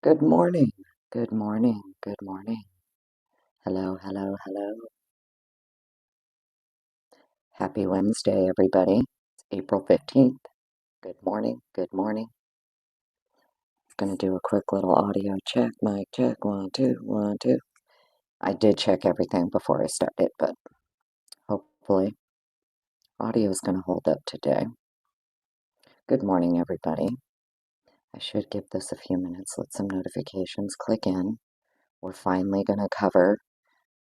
Good morning. Good morning. Good morning. Hello, hello, hello. Happy Wednesday, everybody. It's April 15th. Good morning. Good morning. Gonna do a quick little audio check. Mic check. 1, 2, 1, 2. I did check everything before I started, but hopefully audio is gonna hold up today. Good morning, everybody. I should give this a few minutes. Let some notifications click in. We're finally gonna cover.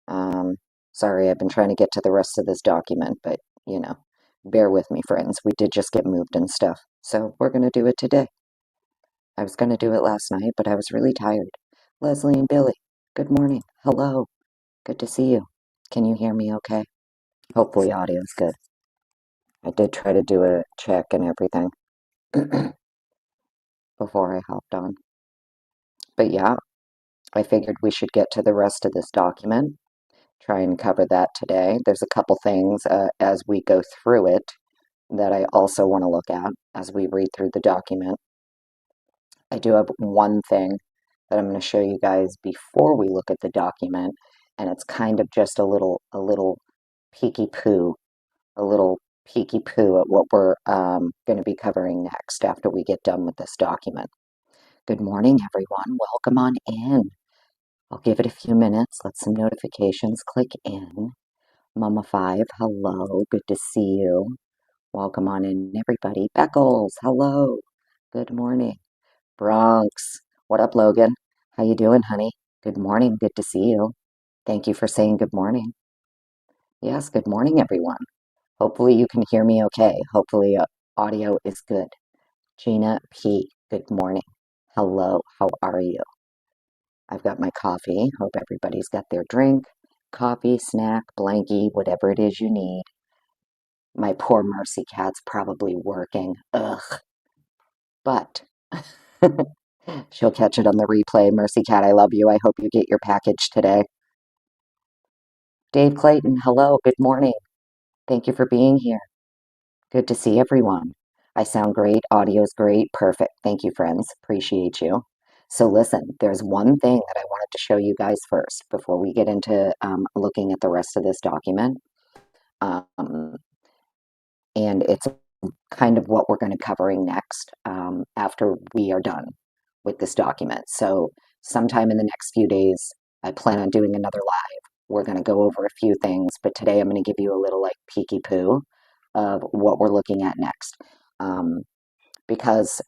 Um, Sorry, I've been trying to get to the rest of this document, but you know, bear with me, friends. We did just get moved and stuff. So we're going to do it today. I was going to do it last night, but I was really tired. Leslie and Billy, good morning. Hello. Good to see you. Can you hear me okay? Hopefully audio's good. I did try to do a check and everything before I hopped on. But yeah, I figured we should get to the rest of this document, try and cover that today. There's a couple things as we go through it that I also want to look at as we read through the document. I do have one thing that I'm going to show you guys before we look at the document, and it's kind of just a little peeky poo, a little peeky poo at what we're going to be covering next after we get done with this document. Good morning, everyone. Welcome on in. I'll give it a few minutes. Let some notifications click in. Mama Five, hello. Good to see you. Welcome on in, everybody. Beckles, hello. Good morning. Bronx, what up, Logan? How you doing, honey? Good morning. Good to see you. Thank you for saying good morning. Yes, good morning, everyone. Hopefully you can hear me okay. Hopefully audio is good. Gina P, good morning. Hello, how are you? I've got my coffee. Hope everybody's got their drink, coffee, snack, blankie, whatever it is you need. My poor Mercy cat's probably working. Ugh. But she'll catch it on the replay. Mercy Cat, I love you. I hope you get your package today. Dave Clayton, hello. Good morning. Thank you for being here. Good to see everyone. I sound great. Audio's great. Perfect. Thank you, friends. Appreciate you. So listen, there's one thing that I wanted to show you guys first before we get into looking at the rest of this document. Um, and it's kind of what we're going to be covering next after we are done with this document. So sometime in the next few days, I plan on doing another live. We're going to go over a few things, but today I'm going to give you a little like peeky poo of what we're looking at next. Because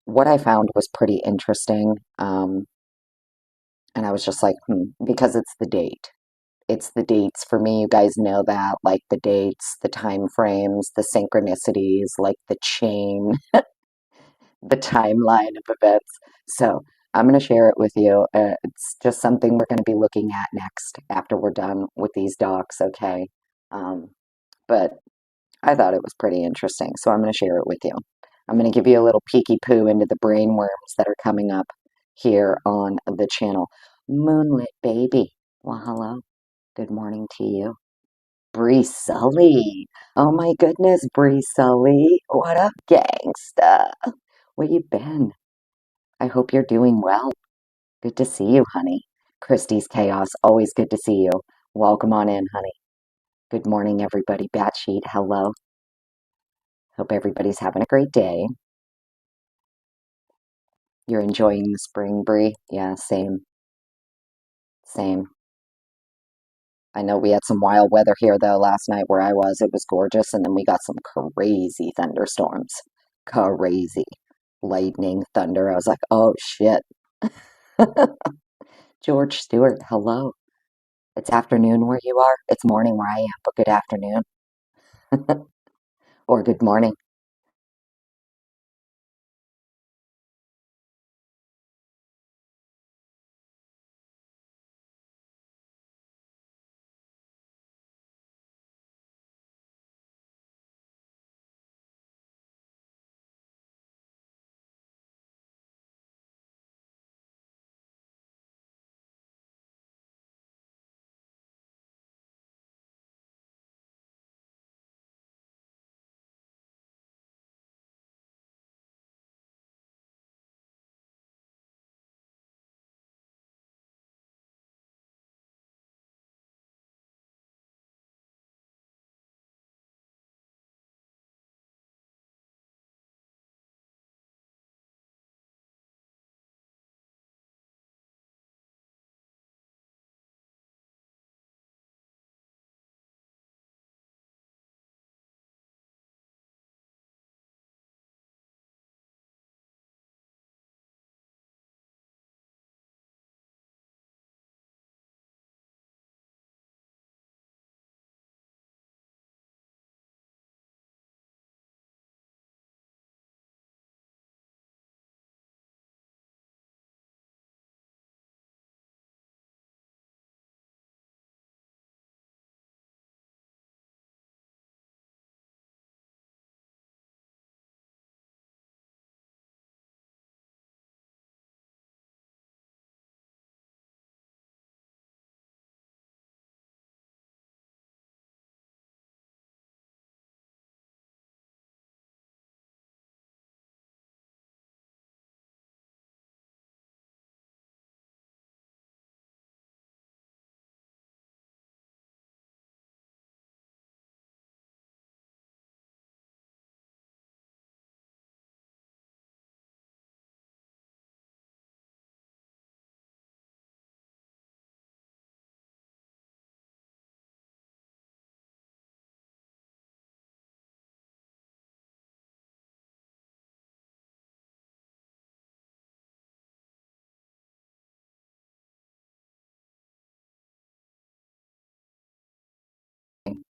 what I found was pretty interesting. And I was just like, because it's the date. It's the dates for me. You guys know that, like the dates, the time frames, the synchronicities, like the chain, the timeline of events. So I'm going to share it with you. It's just something we're going to be looking at next after we're done with these docs, okay? But I thought it was pretty interesting, so I'm going to share it with you. I'm going to give you a little peeky poo into the brain worms that are coming up here on the channel. Moonlit baby. Well, hello. Good morning to you. Bree Sully. Oh my goodness, Bree Sully. What up, gangsta? Where you been? I hope you're doing well. Good to see you, honey. Christie's Chaos. Always good to see you. Welcome on in, honey. Good morning, everybody. Batsheet, hello. Hope everybody's having a great day. You're enjoying the spring, Bree? Yeah, same. Same. I know we had some wild weather here, though, last night where I was. It was gorgeous, and then we got some crazy thunderstorms. Crazy. Lightning, thunder. I was like, oh, shit. George Stewart, hello. It's afternoon where you are. It's morning where I am, but good afternoon or good morning.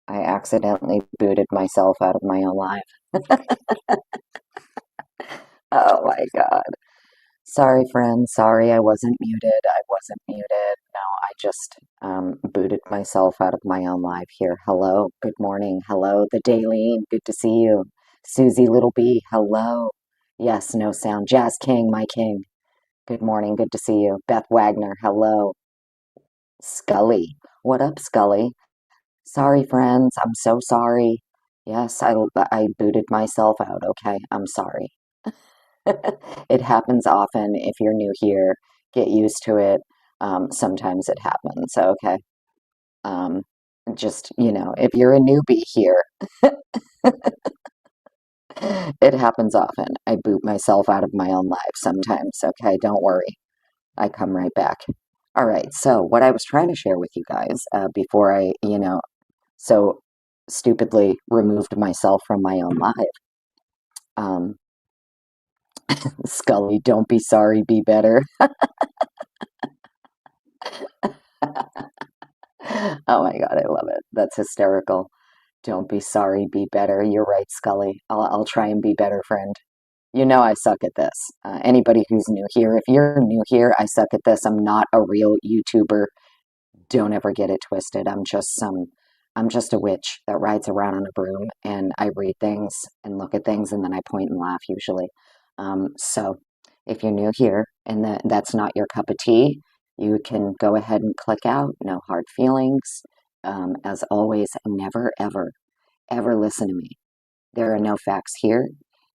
I accidentally booted myself out of my own live. Oh my God. Sorry, friend. Sorry I wasn't muted. I wasn't muted. No, I just booted myself out of my own live here. Hello. Good morning. Hello, the Daily. Good to see you. Susie Little B. Hello. Yes, no sound. Jazz King, my king. Good morning. Good to see you. Beth Wagner. Hello. Scully. What up, Scully? Sorry, friends. I'm so sorry. Yes, I booted myself out. Okay, I'm sorry. It happens often. If you're new here, get used to it. Sometimes it happens. Okay. Um, just, if you're a newbie here, it happens often. I boot myself out of my own life sometimes. Okay, don't worry. I come right back. All right. So, what I was trying to share with you guys before I, so stupidly removed myself from my own live. Um, Scully, don't be sorry, be better. Oh my God, I love it. That's hysterical. Don't be sorry, be better. You're right, Scully. I'll try and be better, friend. You know I suck at this. Anybody who's new here, if you're new here, I suck at this. I'm not a real YouTuber. Don't ever get it twisted. I'm just a witch that rides around on a broom and I read things and look at things and then I point and laugh usually. So if you're new here and that's not your cup of tea, you can go ahead and click out. No hard feelings. As always, never, ever, ever listen to me. There are no facts here.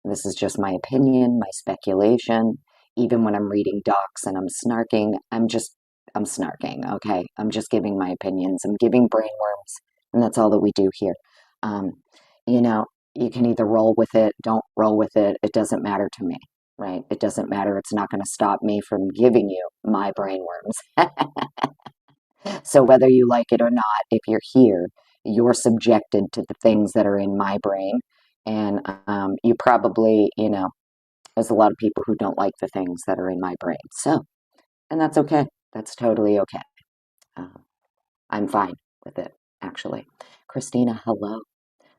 This is just my opinion, my speculation. Even when I'm reading docs and I'm snarking, I'm snarking, okay? I'm just giving my opinions. I'm giving brainworms, and that's all that we do here. Um, you know, you can either roll with it, don't roll with it. It doesn't matter to me, right? It doesn't matter. It's not going to stop me from giving you my brainworms. So whether you like it or not, if you're here, you're subjected to the things that are in my brain. And you probably, there's a lot of people who don't like the things that are in my brain. So, and that's okay. That's totally okay. Uh, I'm fine with it, actually. Christina, hello.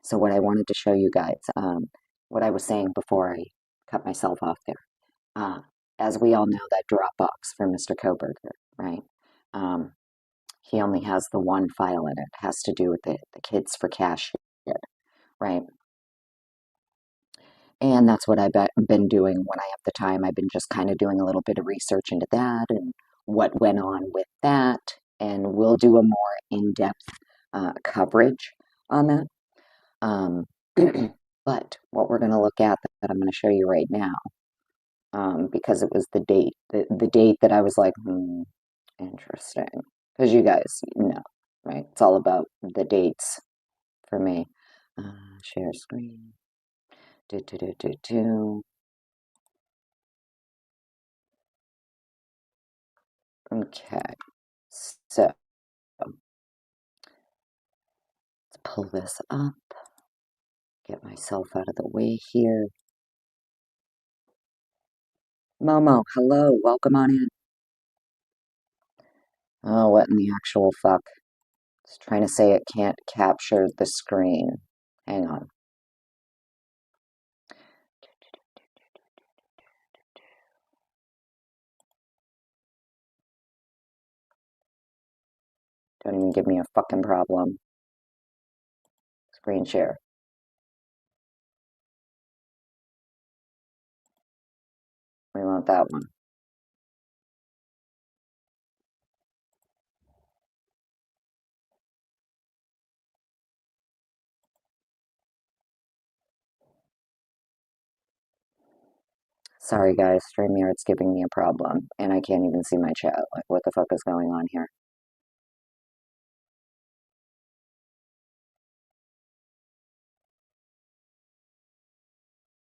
So what I wanted to show you guys, what I was saying before I cut myself off there. Uh, as we all know, that Dropbox for Mr. Kohberger, right? Um, he only has the one file in it. It has to do with the kids for cash shit, right? And that's what I've been doing when I have the time. I've been just kind of doing a little bit of research into that and what went on with that. And we'll do a more in-depth coverage on that. Um, but what we're going to look at that I'm going to show you right now, because it was the date that I was like, interesting. Because you guys know, right? It's all about the dates for me. Share screen. Do, do, do, do, do. Okay. So let's pull this up. Get myself out of the way here. Momo, hello. Welcome on in. Oh, what in the actual fuck? It's trying to say it can't capture the screen. Hang on. Don't even give me a fucking problem. Screen share. We want that one. Sorry guys, StreamYard's giving me a problem, and I can't even see my chat. Like, what the fuck is going on here?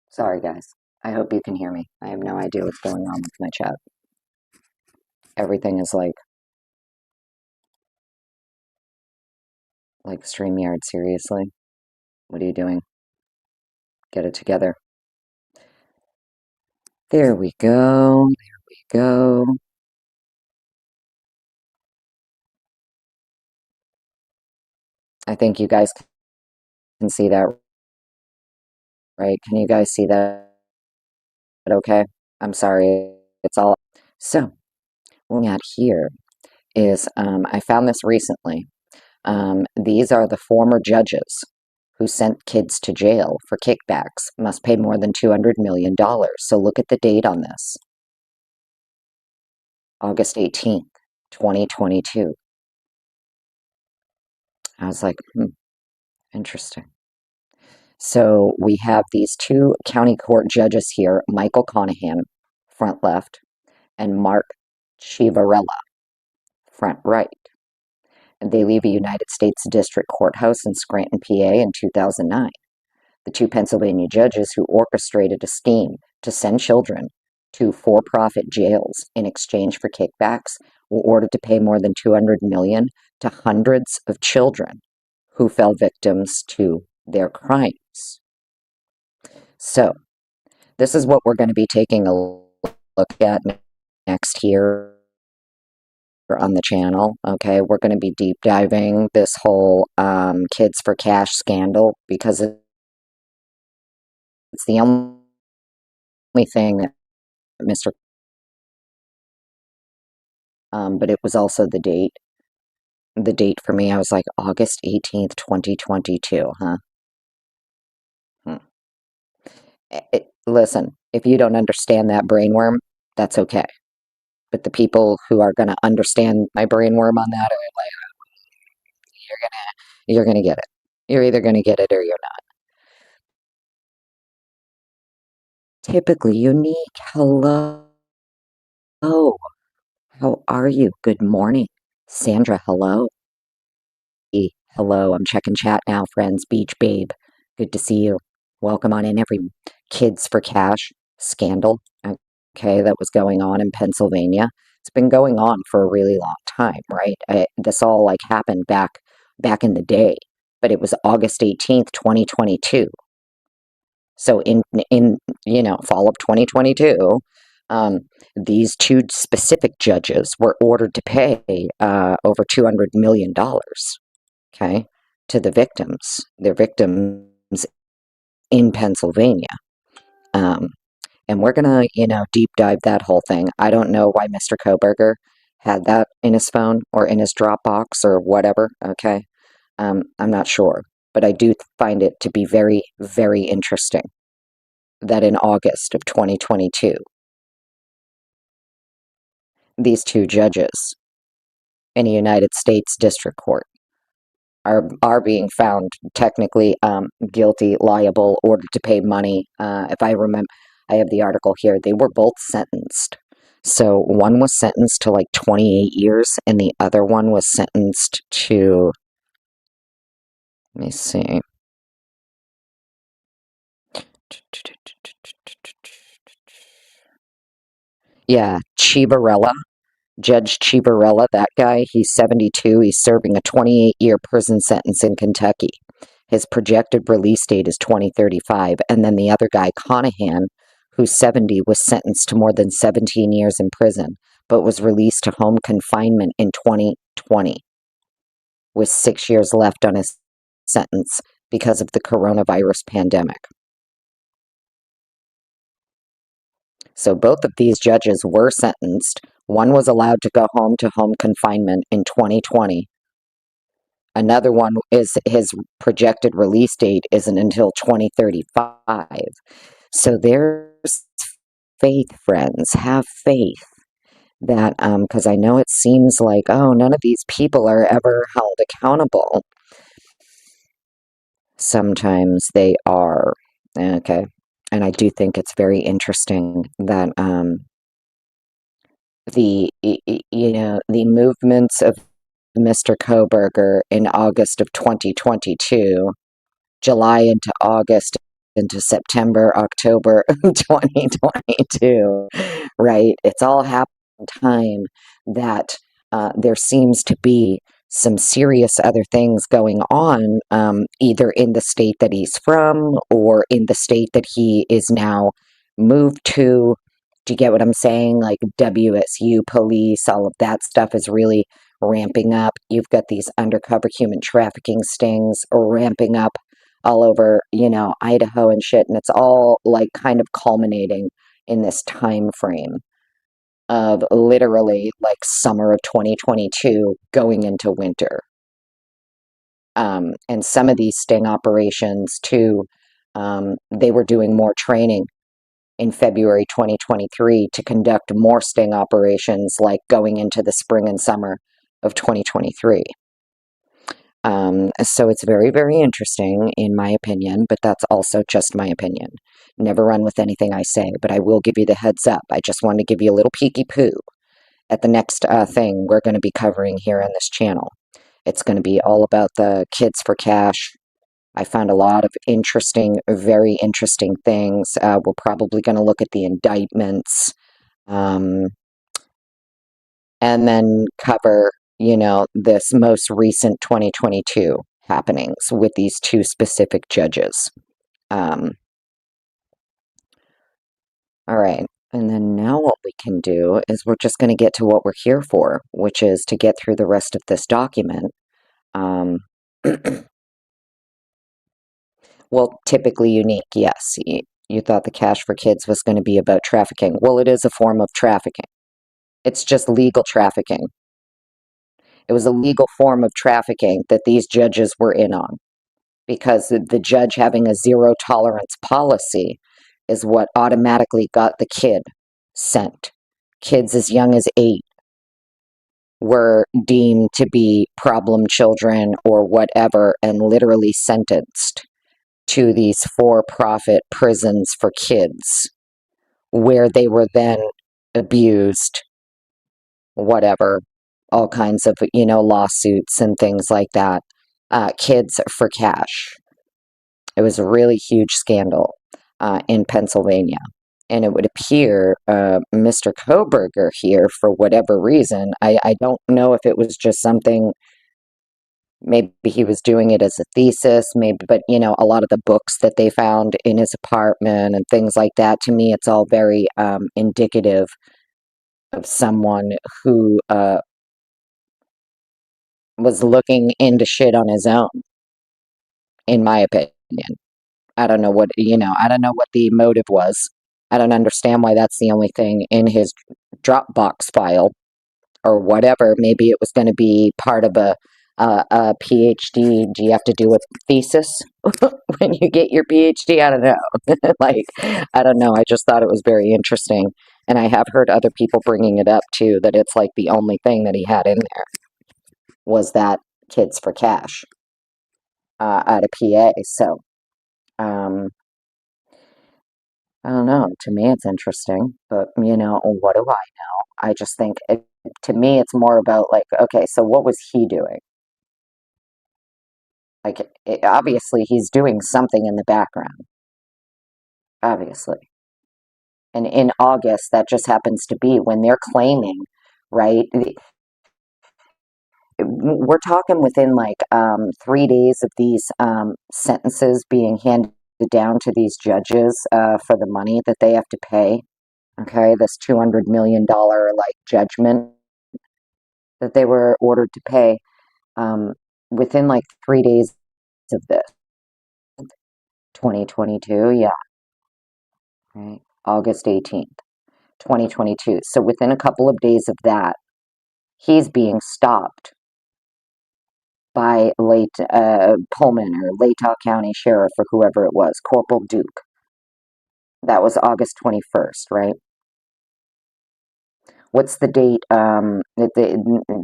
Sorry guys. I hope you can hear me. I have no idea what's going on with my chat. Everything is like StreamYard, seriously? What are you doing? Get it together. There we go. There we go. I think you guys can see that, right? Can you guys see that? Okay. I'm sorry. It's all. So, what we got here is I found this recently. These are the former judges who sent kids to jail for kickbacks, must pay more than $200 million. So look at the date on this. August 18th, 2022. I was like, interesting. So we have these two county court judges here, Michael Conahan, front left, and Mark Chivarella, front right. And they leave a United States District Courthouse in Scranton, PA in 2009. The two Pennsylvania judges who orchestrated a scheme to send children to for-profit jails in exchange for kickbacks were ordered to pay more than $200 million to hundreds of children who fell victims to their crimes. So, this is what we're going to be taking a look at next here on the channel. Okay, we're going to be deep diving this whole Kids for Cash scandal because it's the only thing that Mr. But it was also the date. The date for me, I was like August 18th, 2022, huh? Listen, if you don't understand that brainworm, that's okay. But the people who are going to understand my brainworm on that are like, you're gonna get it. You're either gonna get it or you're not. Typically unique. Hello. How are you? Good morning. Sandra, hello. Hello, I'm checking chat now, friends. Beach Babe, good to see you. Welcome on in, every Kids for Cash scandal, okay, that was going on in Pennsylvania. It's been going on for a really long time, right? This all like happened back in the day, but it was August 18th, 2022. So in fall of 2022, these two specific judges were ordered to pay over $200 million, okay, to the victims. They're victims in Pennsylvania. And we're going to, deep dive that whole thing. I don't know why Mr. Kohberger had that in his phone or in his Dropbox or whatever, okay? I'm not sure. But I do find it to be very, very interesting that in August of 2022, these two judges in a United States District Court are being found technically guilty, liable, ordered to pay money. If I remember, I have the article here. They were both sentenced. So one was sentenced to like 28 years, and the other one was sentenced to, let me see. Yeah, Chivarella. Judge Chivarella, that guy, he's 72. He's serving a 28-year prison sentence in Kentucky. His projected release date is 2035. And then the other guy, Conahan, who's 70, was sentenced to more than 17 years in prison, but was released to home confinement in 2020, with 6 years left on his sentence because of the coronavirus pandemic. So both of these judges were sentenced. One was allowed to go home to home confinement in 2020. Another one is his projected release date isn't until 2035. So there's faith, friends. Have faith that, because I know it seems like, oh, none of these people are ever held accountable. Sometimes they are. Okay. And I do think it's very interesting that the movements of Mr. Kohberger in August of 2022, July into August into September, October of 2022, right? It's all happened in time that there seems to be some serious other things going on, either in the state that he's from or in the state that he is now moved to. Do you get what I'm saying? Like WSU police, all of that stuff is really ramping up. You've got these undercover human trafficking stings ramping up all over, Idaho and shit, and it's all like kind of culminating in this time frame of literally like summer of 2022 going into winter. And some of these sting operations too, they were doing more training in February 2023 to conduct more sting operations like going into the spring and summer of 2023. So it's very, very interesting in my opinion, but that's also just my opinion. Never run with anything I say, but I will give you the heads up. I just wanted to give you a little peeky poo at the next thing we're going to be covering here on this channel. It's going to be all about the kids for cash. I found a lot of interesting, very interesting things. We're probably going to look at the indictments, and then cover, this most recent 2022 happenings with these two specific judges. All right. And then now what we can do is we're just going to get to what we're here for, which is to get through the rest of this document. Well, typically unique, yes. You thought the Cash for Kids was going to be about trafficking. Well, it is a form of trafficking. It's just legal trafficking. It was a legal form of trafficking that these judges were in on, because the judge having a zero tolerance policy is what automatically got the kid sent. Kids as young as 8 were deemed to be problem children or whatever and literally sentenced to these for-profit prisons for kids, where they were then abused, whatever, all kinds of, lawsuits and things like that. Kids for cash. It was a really huge scandal in Pennsylvania. And it would appear Mr. Kohberger here, for whatever reason, I don't know if it was just something, maybe he was doing it as a thesis, maybe, but a lot of the books that they found in his apartment and things like that, to me, it's all very indicative of someone who was looking into shit on his own, in my opinion. I don't know what, I don't know what the motive was. I don't understand why that's the only thing in his Dropbox file or whatever. Maybe it was going to be part of a PhD. Do you have to do a thesis when you get your PhD? I don't know. Like, I don't know. I just thought it was very interesting. And I have heard other people bringing it up too, that it's like the only thing that he had in there was that Kids for Cash at a PA. So, I don't know. To me, it's interesting, but what do I know? I just think to me, it's more about like, okay, so what was he doing? Like, obviously, he's doing something in the background, obviously. And in August, that just happens to be when they're claiming, right? We're talking within like 3 days of these sentences being handed down to these judges for the money that they have to pay. Okay, this $200 million like judgment that they were ordered to pay, within like 3 days of this, 2022, yeah, right, August 18th, 2022. So within a couple of days of that, he's being stopped by Pullman or Latah County Sheriff or whoever it was, Corporal Duke. That was August 21st, right? What's the date?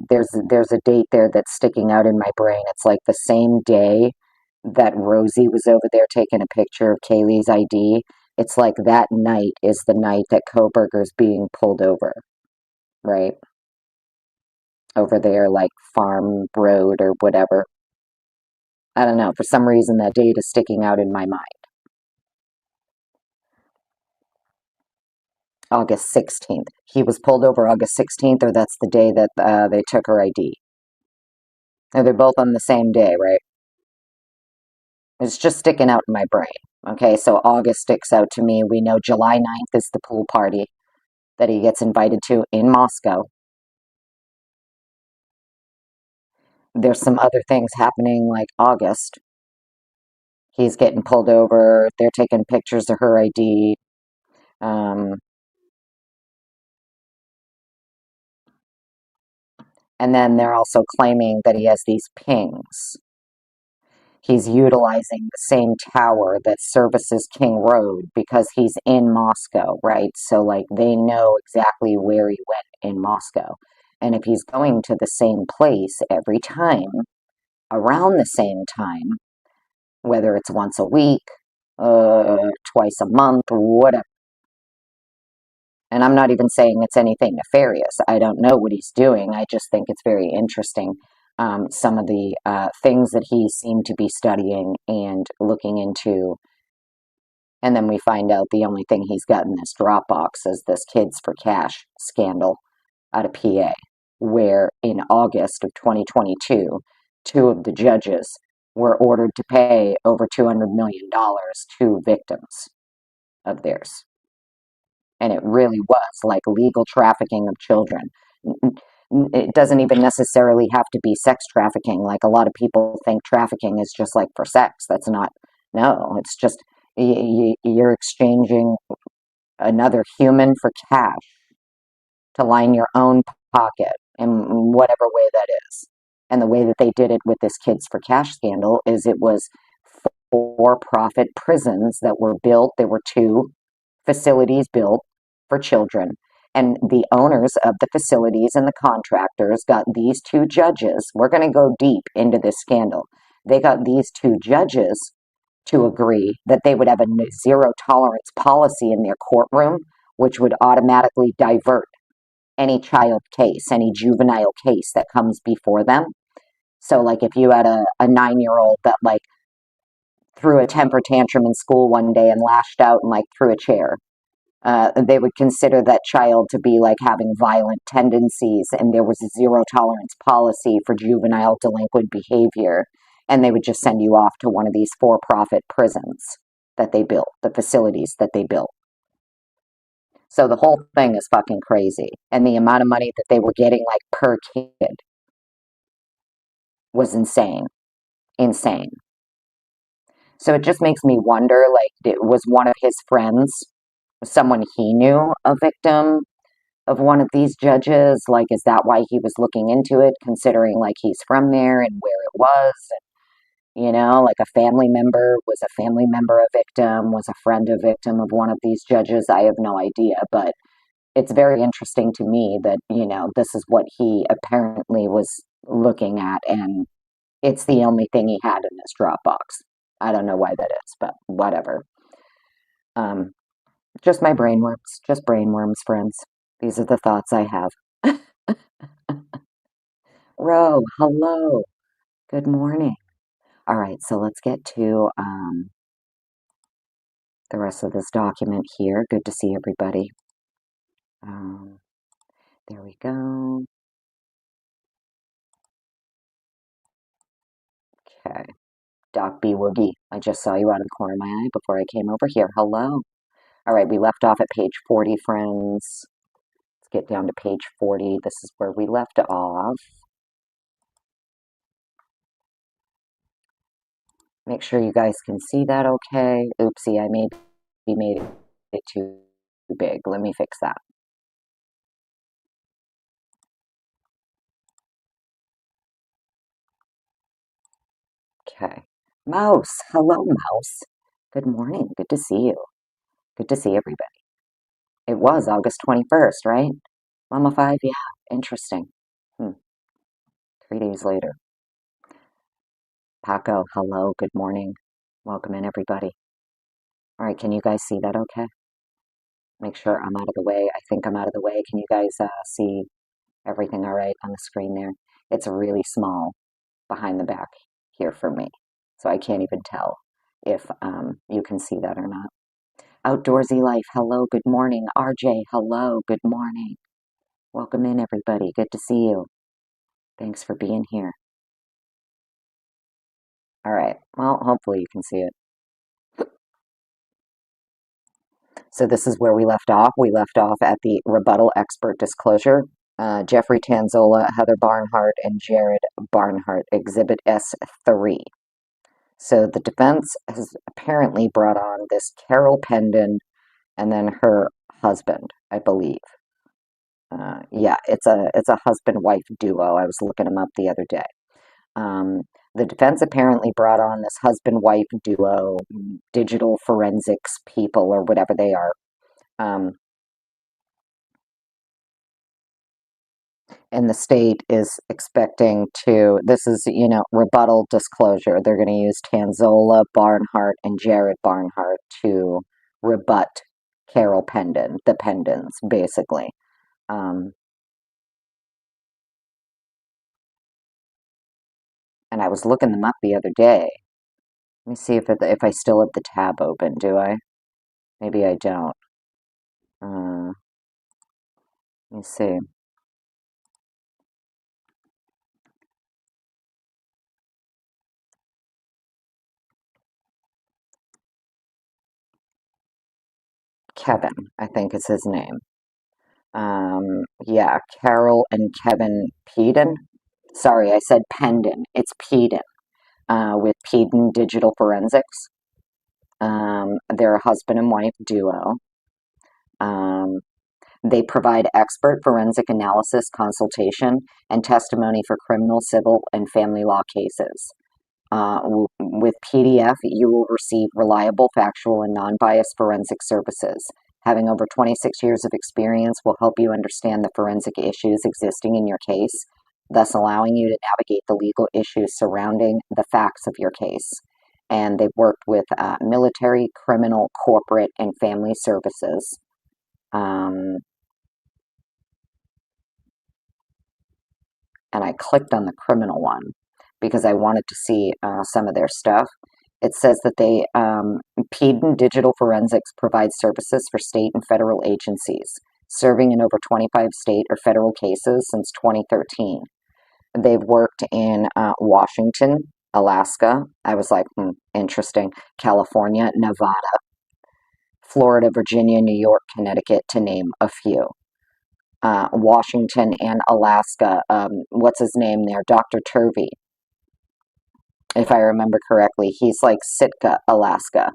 There's a date there that's sticking out in my brain. It's like the same day that Rosie was over there taking a picture of Kaylee's ID. It's like that night is the night that Kohberger's being pulled over, right? Over there, like Farm Road or whatever. I don't know. For some reason, that date is sticking out in my mind. August 16th. He was pulled over August 16th, or that's the day that they took her ID. And they're both on the same day, right? It's just sticking out in my brain. Okay, so August sticks out to me. We know July 9th is the pool party that he gets invited to in Moscow. There's some other things happening like August. He's getting pulled over. They're taking pictures of her ID. Um, and then they're also claiming that he has these pings. He's utilizing the same tower that services King Road because he's in Moscow, right? So, like, they know exactly where he went in Moscow. And if he's going to the same place every time, around the same time, whether it's once a week, twice a month, whatever. And I'm not even saying it's anything nefarious. I don't know what he's doing. I just think it's very interesting. Some of the things that he seemed to be studying and looking into. And then we find out the only thing he's got in this Dropbox is this Kids for Cash scandal out of PA, where in August of 2022, two of the judges were ordered to pay over $200 million to victims of theirs. And it really was like legal trafficking of children. It doesn't even necessarily have to be sex trafficking. Like a lot of people think trafficking is just like for sex. That's not, no, it's just you're exchanging another human for cash to line your own pocket in whatever way that is. And the way that they did it with this Kids for Cash scandal is it was for-profit prisons that were built. There were two facilities built for children. And the owners of the facilities and the contractors got these two judges. We're going to go deep into this scandal. They got these two judges to agree that they would have a zero tolerance policy in their courtroom, which would automatically divert any child case, any juvenile case that comes before them. So, like, if you had a 9-year-old that, like, threw a temper tantrum in school one day and lashed out and, like, threw a chair, they would consider that child to be like having violent tendencies, and there was a zero tolerance policy for juvenile delinquent behavior, and they would just send you off to one of these for-profit prisons that they built, the facilities that they built. So the whole thing is fucking crazy, and the amount of money that they were getting like per kid was insane, insane. So it just makes me wonder, like, was one of his friends, someone he knew, a victim of one of these judges? Like, is that why he was looking into it, considering like he's from there and where it was? And, like was a family member a victim? Was a friend a victim of one of these judges? I have no idea, but it's very interesting to me that, this is what he apparently was looking at, and it's the only thing he had in his Dropbox. I don't know why that is, but whatever. Um, just my brainworms, just brainworms, friends. These are the thoughts I have. Ro, hello. Good morning. All right, so let's get to the rest of this document here. Good to see everybody. Um, there we go. Okay. Doc B. Woogie, I just saw you out of the corner of my eye before I came over here. Hello. All right, we left off at page 40, friends. Let's get down to page 40. This is where we left off. Make sure you guys can see that okay. Oopsie, I maybe made it too big. Let me fix that. Okay. Mouse. Hello, Mouse. Good morning. Good to see you. Good to see everybody. It was August 21st, right? Mama 5, yeah. Interesting. 3 days later. Paco, hello. Good morning. Welcome in, everybody. All right, can you guys see that okay? Make sure I'm out of the way. I think I'm out of the way. Can you guys see everything all right on the screen there? It's really small behind the back here for me, so I can't even tell if you can see that or not. Outdoorsy Life, hello, good morning. RJ, hello, good morning. Welcome in, everybody. Good to see you. Thanks for being here. All right, well, hopefully you can see it. So this is where we left off. We left off at the rebuttal expert disclosure. Jeffrey Tanzola, Heather Barnhart, and Jared Barnhart, Exhibit S3. So the defense has apparently brought on this Carol Pendon and then her husband, I believe. Yeah, it's a husband-wife duo. I was looking them up the other day. Um, the defense apparently brought on this husband-wife duo, digital forensics people or whatever they are. Um, and the state is expecting to, this is, rebuttal disclosure. They're going to use Tanzola Barnhart and Jared Barnhart to rebut Carol Pendon, the Pendons, basically. Um, and I was looking them up the other day. Let me see if I still have the tab open. Do I? Maybe I don't. Let me see. Kevin, I think is his name. Yeah, Carol and Kevin Peden. Sorry, I said Pendon. It's Peden, with Peden Digital Forensics. They're a husband and wife duo. Um, they provide expert forensic analysis, consultation, and testimony for criminal, civil, and family law cases. With PDF, you will receive reliable, factual, and non-biased forensic services. Having over 26 years of experience will help you understand the forensic issues existing in your case, thus allowing you to navigate the legal issues surrounding the facts of your case. And they've worked with military, criminal, corporate, and family services. Um, and I clicked on the criminal one because I wanted to see some of their stuff. It says that Peden Digital Forensics provides services for state and federal agencies, serving in over 25 state or federal cases since 2013. They've worked in Washington, Alaska. I was like, interesting. California, Nevada, Florida, Virginia, New York, Connecticut, to name a few. Washington and Alaska. What's his name there? Dr. Turvey, if I remember correctly. He's like Sitka, Alaska.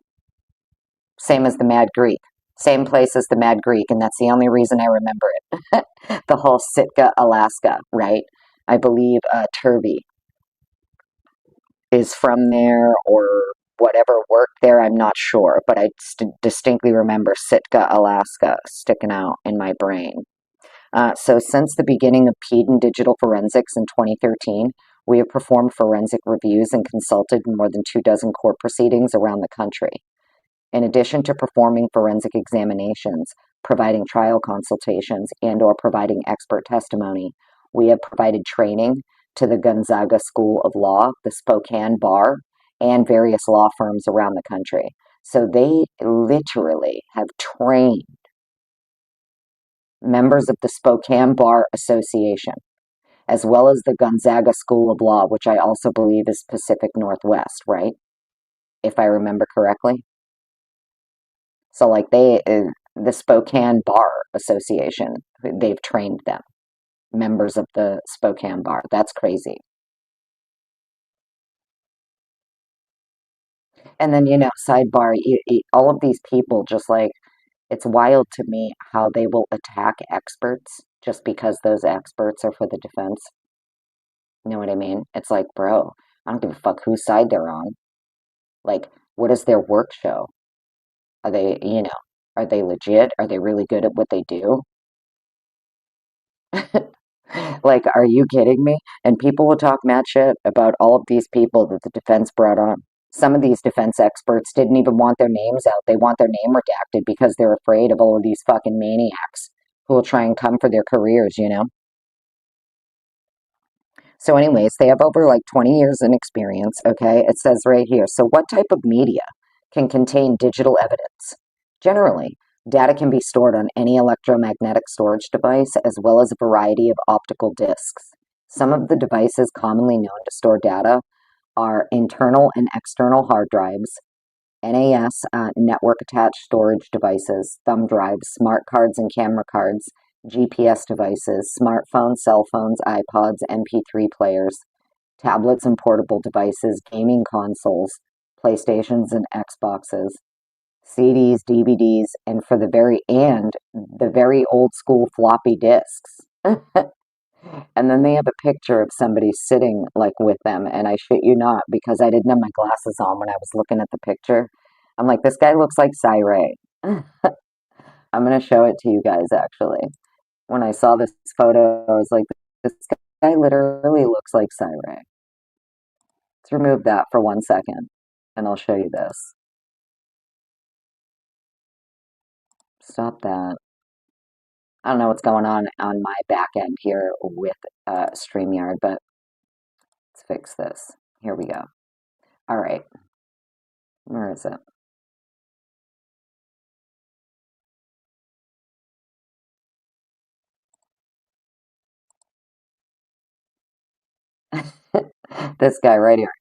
Same as the Mad Greek. Same place as the Mad Greek, and that's the only reason I remember it. The whole Sitka, Alaska, right? I believe Turvey is from there or whatever worked there. I'm not sure, but I distinctly remember Sitka, Alaska sticking out in my brain. So since the beginning of Peden Digital Forensics in 2013, we have performed forensic reviews and consulted more than 24 court proceedings around the country. In addition to performing forensic examinations, providing trial consultations, and/or providing expert testimony, we have provided training to the Gonzaga School of Law, the Spokane Bar, and various law firms around the country. So they literally have trained members of the Spokane Bar Association, as well as the Gonzaga School of Law, which I also believe is Pacific Northwest, right? If I remember correctly. So, like, the Spokane Bar Association, they've trained them, members of the Spokane Bar. That's crazy. And then, sidebar, all of these people just like, it's wild to me how they will attack experts just because those experts are for the defense. You know what I mean? It's like, bro, I don't give a fuck whose side they're on. Like, what does their work show? Are are they legit? Are they really good at what they do? Like, are you kidding me? And people will talk mad shit about all of these people that the defense brought on. Some of these defense experts didn't even want their names out. They want their name redacted because they're afraid of all of these fucking maniacs who will try and come for their careers. So, anyways, they have over like 20 years in experience, okay? It says right here. So, what type of media can contain digital evidence? Generally, data can be stored on any electromagnetic storage device as well as a variety of optical disks. Some of the devices commonly known to store data are internal and external hard drives, NAS, network attached storage devices, thumb drives, smart cards and camera cards, GPS devices, smartphones, cell phones, iPods, MP3 players, tablets and portable devices, gaming consoles, PlayStations and Xboxes, CDs, DVDs, and for the very old school floppy disks. And then they have a picture of somebody sitting like with them, and I shit you not, because I didn't have my glasses on when I was looking at the picture. I'm like, this guy looks like Ray. I'm gonna show it to you guys actually. When I saw this photo, I was like, this guy literally looks like Ray. Let's remove that for 1 second, and I'll show you this. Stop that. I don't know what's going on my back end here with StreamYard, but let's fix this. Here we go. All right. Where is it? This guy right here.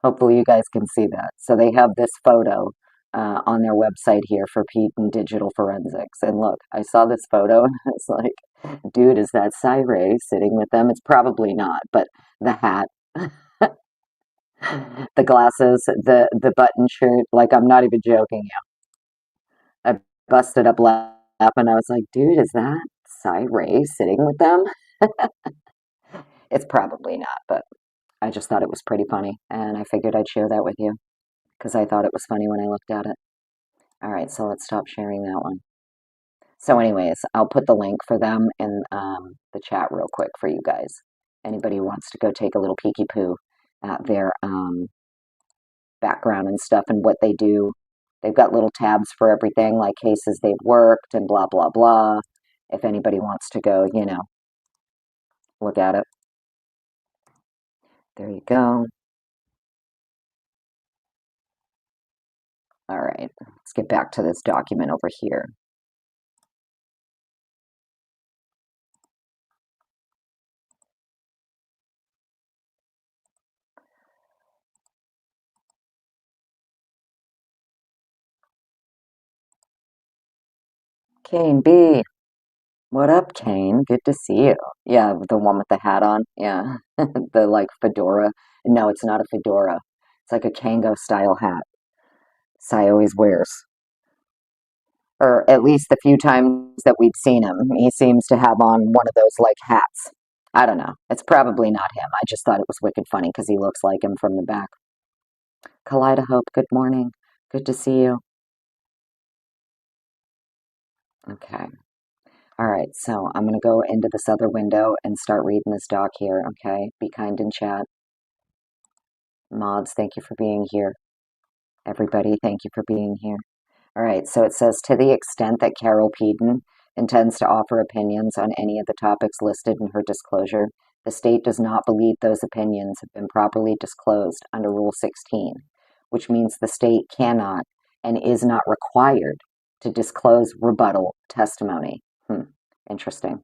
Hopefully you guys can see that. So they have this photo on their website here for Pete and Digital Forensics. And look, I saw this photo and it's like, dude, is that Ray sitting with them? It's probably not, but the hat, the glasses, the button shirt, like I'm not even joking you. I busted up laughing. I was like, dude, is that Ray sitting with them? It's probably not, but I just thought it was pretty funny, and I figured I'd share that with you because I thought it was funny when I looked at it. All right, so let's stop sharing that one. So anyways, I'll put the link for them in the chat real quick for you guys. Anybody who wants to go take a little peeky poo at their background and stuff and what they do. They've got little tabs for everything, like cases they've worked and blah, blah, blah. If anybody wants to go, look at it. There you go. All right, let's get back to this document over here. Kane B. What up, Kane? Good to see you. Yeah, the one with the hat on. Yeah, the like fedora. No, it's not a fedora. It's like a Kango style hat. Sai always wears. Or at least the few times that we've seen him, he seems to have on one of those like hats. I don't know. It's probably not him. I just thought it was wicked funny because he looks like him from the back. Kaleidohope, good morning. Good to see you. Okay. All right, so I'm going to go into this other window and start reading this doc here, okay? Be kind in chat. Mods, thank you for being here. Everybody, thank you for being here. All right, so it says, to the extent that Carol Peden intends to offer opinions on any of the topics listed in her disclosure, the state does not believe those opinions have been properly disclosed under Rule 16, which means the state cannot and is not required to disclose rebuttal testimony. Interesting.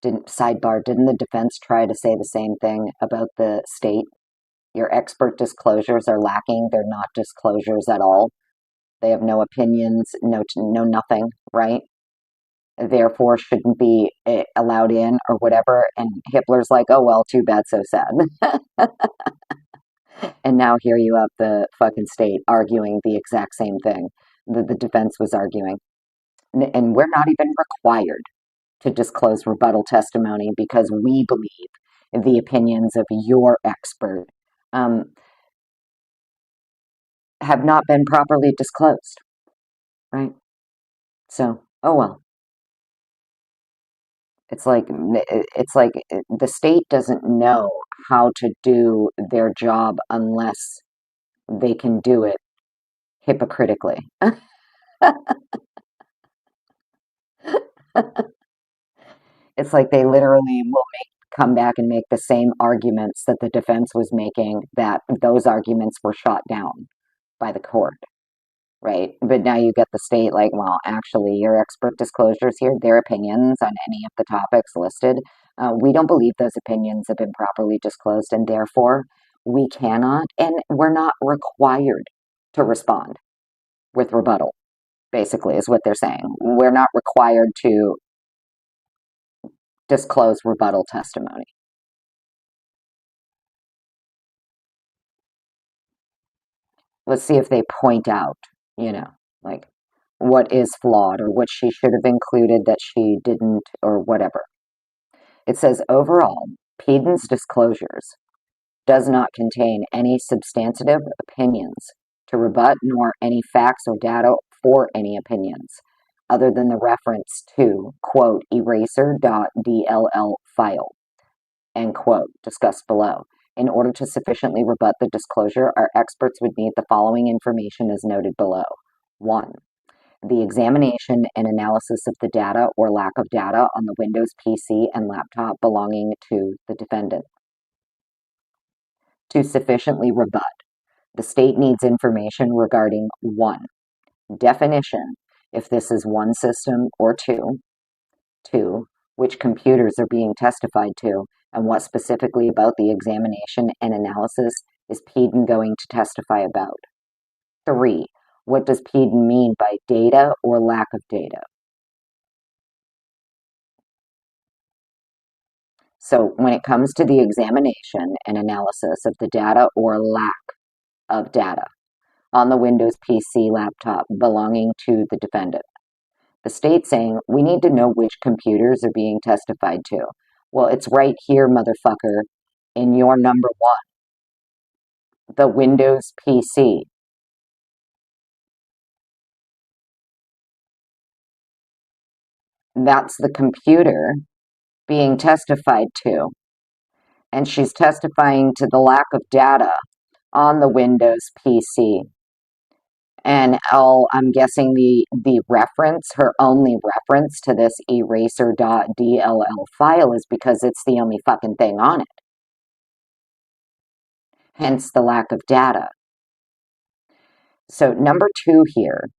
Didn't the defense try to say the same thing about the state? Your expert disclosures are lacking. They're not disclosures at all. They have no opinions, no nothing, right? Therefore, shouldn't be allowed in or whatever. And Hitler's like, oh, well, too bad, so sad. And now here you have the fucking state arguing the exact same thing that the defense was arguing. And we're not even required to disclose rebuttal testimony because we believe the opinions of your expert have not been properly disclosed, right? So, oh well. It's like the state doesn't know how to do their job unless they can do it hypocritically. It's like they literally will come back and make the same arguments that the defense was making, that those arguments were shot down by the court, right? But now you get the state like, well, actually, your expert disclosures here, their opinions on any of the topics listed, we don't believe those opinions have been properly disclosed, and therefore we cannot, and we're not required to respond with rebuttal, basically, is what they're saying. We're not required to disclose rebuttal testimony. let's see if they point out, like what is flawed or what she should have included that she didn't or whatever. It says overall, Peden's disclosures does not contain any substantive opinions to rebut nor any facts or data for any opinions, other than the reference to, quote, eraser.dll file, end quote, discussed below. In order to sufficiently rebut the disclosure, our experts would need the following information as noted below. 1. The examination and analysis of the data or lack of data on the Windows PC and laptop belonging to the defendant. To sufficiently rebut, the state needs information regarding 1. Definition, if this is one system or two. 2. Which computers are being testified to, and what specifically about the examination and analysis is Peden going to testify about. 3. What does Peden mean by data or lack of data? So when it comes to the examination and analysis of the data or lack of data on the Windows PC laptop belonging to the defendant, the state saying, we need to know which computers are being testified to. Well, it's right here, motherfucker, in your number 1, the Windows PC. That's the computer being testified to. And she's testifying to the lack of data on the Windows PC. And I'm guessing the reference, her only reference to this eraser.dll file is because it's the only fucking thing on it. Hence the lack of data. So number 2 here,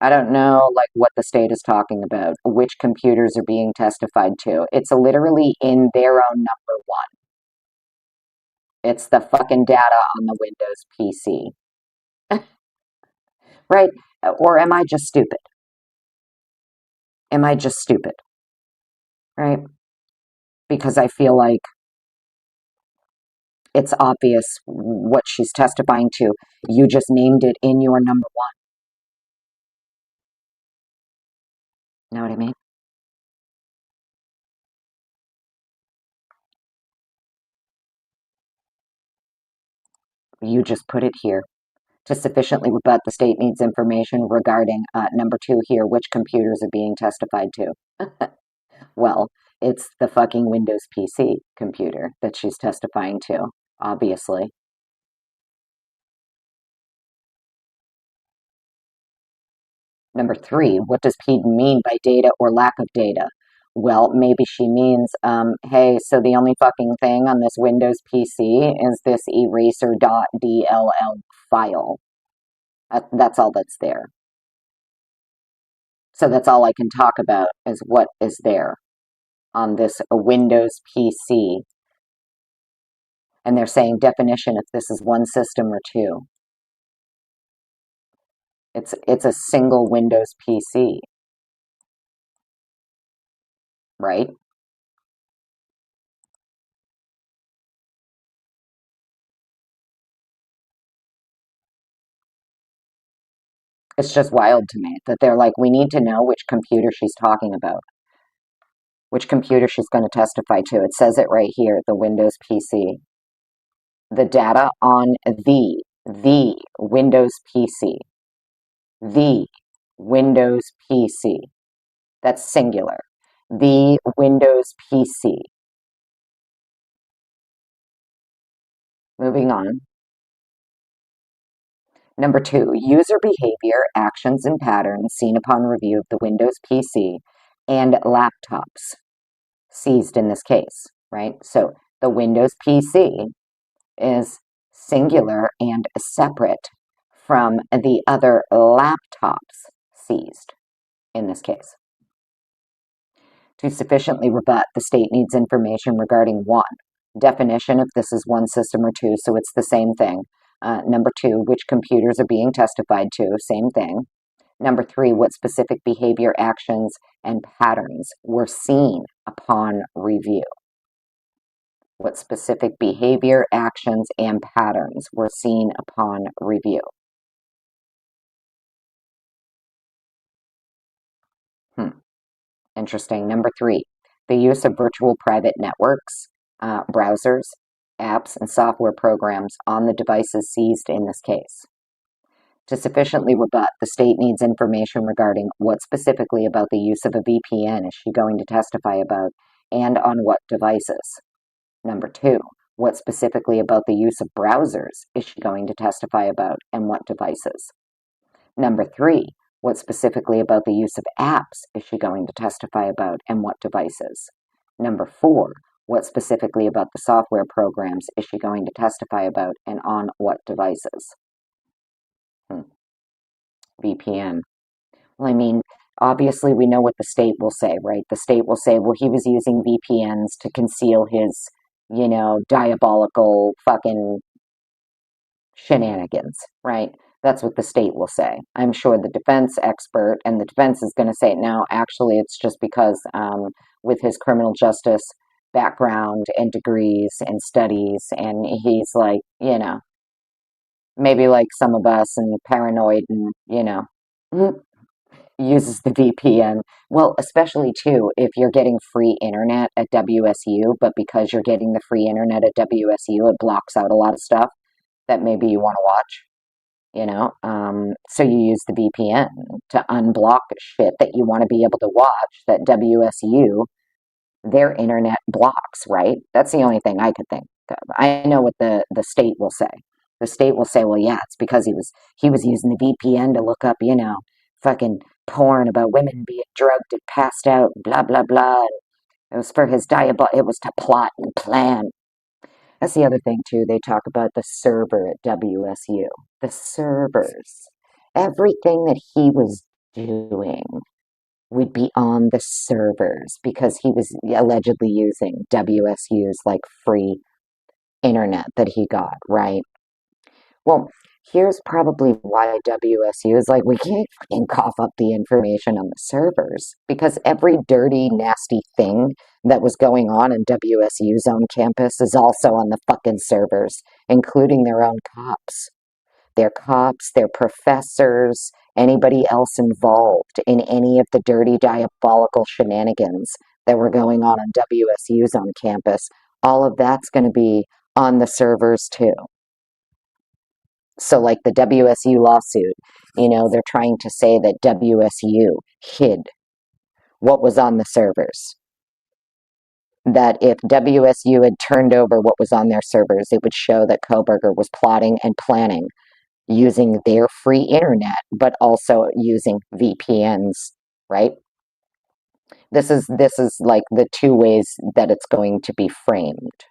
I don't know like what the state is talking about, which computers are being testified to. It's literally in their own number 1. It's the fucking data on the Windows PC. Right? Or am I just stupid? Am I just stupid? Right? Because I feel like it's obvious what she's testifying to. You just named it in your number 1. Know what I mean? You just put it here. To sufficiently rebut, the state needs information regarding number 2 here, which computers are being testified to. Well, it's the fucking Windows PC computer that she's testifying to, obviously. Number 3, what does Peden mean by data or lack of data? Well, maybe she means, hey, so the only fucking thing on this Windows PC is this eraser.dll file. That's all that's there. So that's all I can talk about is what is there on this Windows PC. And they're saying definition if this is one system or two. It's a single Windows PC, right? It's just wild to me that they're like, we need to know which computer she's talking about, which computer she's going to testify to. It says it right here, the Windows PC. The data on the Windows PC. The Windows PC. That's singular. The Windows PC. Moving on. Number 2, user behavior, actions, and patterns seen upon review of the Windows PC and laptops seized in this case, right? So the Windows PC is singular and separate from the other laptops seized in this case. To sufficiently rebut, the state needs information regarding 1, definition if this is one system or 2, so it's the same thing. Number 2, which computers are being testified to, same thing. Number 3, what specific behavior, actions, and patterns were seen upon review. What specific behavior, actions, and patterns were seen upon review. Hmm. Interesting. Number three, the use of virtual private networks, browsers, apps, and software programs on the devices seized in this case. To sufficiently rebut, the state needs information regarding what specifically about the use of a VPN is she going to testify about and on what devices. Number two, what specifically about the use of browsers is she going to testify about and what devices? Number three, what specifically about the use of apps is she going to testify about and what devices? Number four, what specifically about the software programs is she going to testify about and on what devices? VPN. Well, I mean, obviously we know what the state will say, right? The state will say, well, he was using VPNs to conceal his, diabolical fucking shenanigans, right? That's what the state will say. I'm sure the defense expert and the defense is going to say, no, actually, it's just because with his criminal justice background and degrees and studies, and he's like, maybe like some of us and paranoid and, uses the VPN. Well, especially too, if you're getting free internet at WSU, but because you're getting the free internet at WSU, it blocks out a lot of stuff that maybe you want to watch. So you use the VPN to unblock shit that you want to be able to watch that WSU, their internet blocks, right? That's the only thing I could think of. I know what the state will say. The state will say, well, yeah, it's because he was using the VPN to look up, fucking porn about women being drugged and passed out, blah blah blah. It was for his it was to plot and plan. That's the other thing, too. They talk about the server at WSU. The servers. Everything that he was doing would be on the servers because he was allegedly using WSU's like free internet that he got, right? Well, here's probably why WSU is like, we can't fucking cough up the information on the servers because every dirty, nasty thing that was going on in WSU's own campus is also on the fucking servers, including their own cops. Their cops, their professors, anybody else involved in any of the dirty, diabolical shenanigans that were going on WSU's own campus, all of that's going to be on the servers too. So, like the WSU lawsuit, they're trying to say that WSU hid what was on the servers. That if WSU had turned over what was on their servers, it would show that Kohberger was plotting and planning using their free internet, but also using VPNs, right? This is like the two ways that it's going to be framed.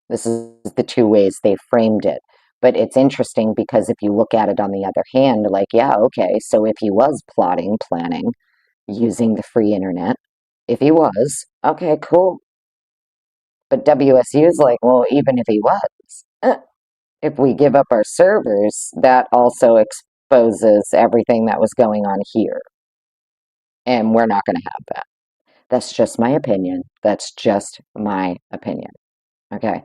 This is the two ways they framed it. But it's interesting because if you look at it on the other hand, like, yeah, okay, so if he was plotting, planning, using the free internet, if he was, okay, cool. But WSU is like, well, even if he was, if we give up our servers, that also exposes everything that was going on here. And we're not going to have that. That's just my opinion. That's just my opinion. Okay.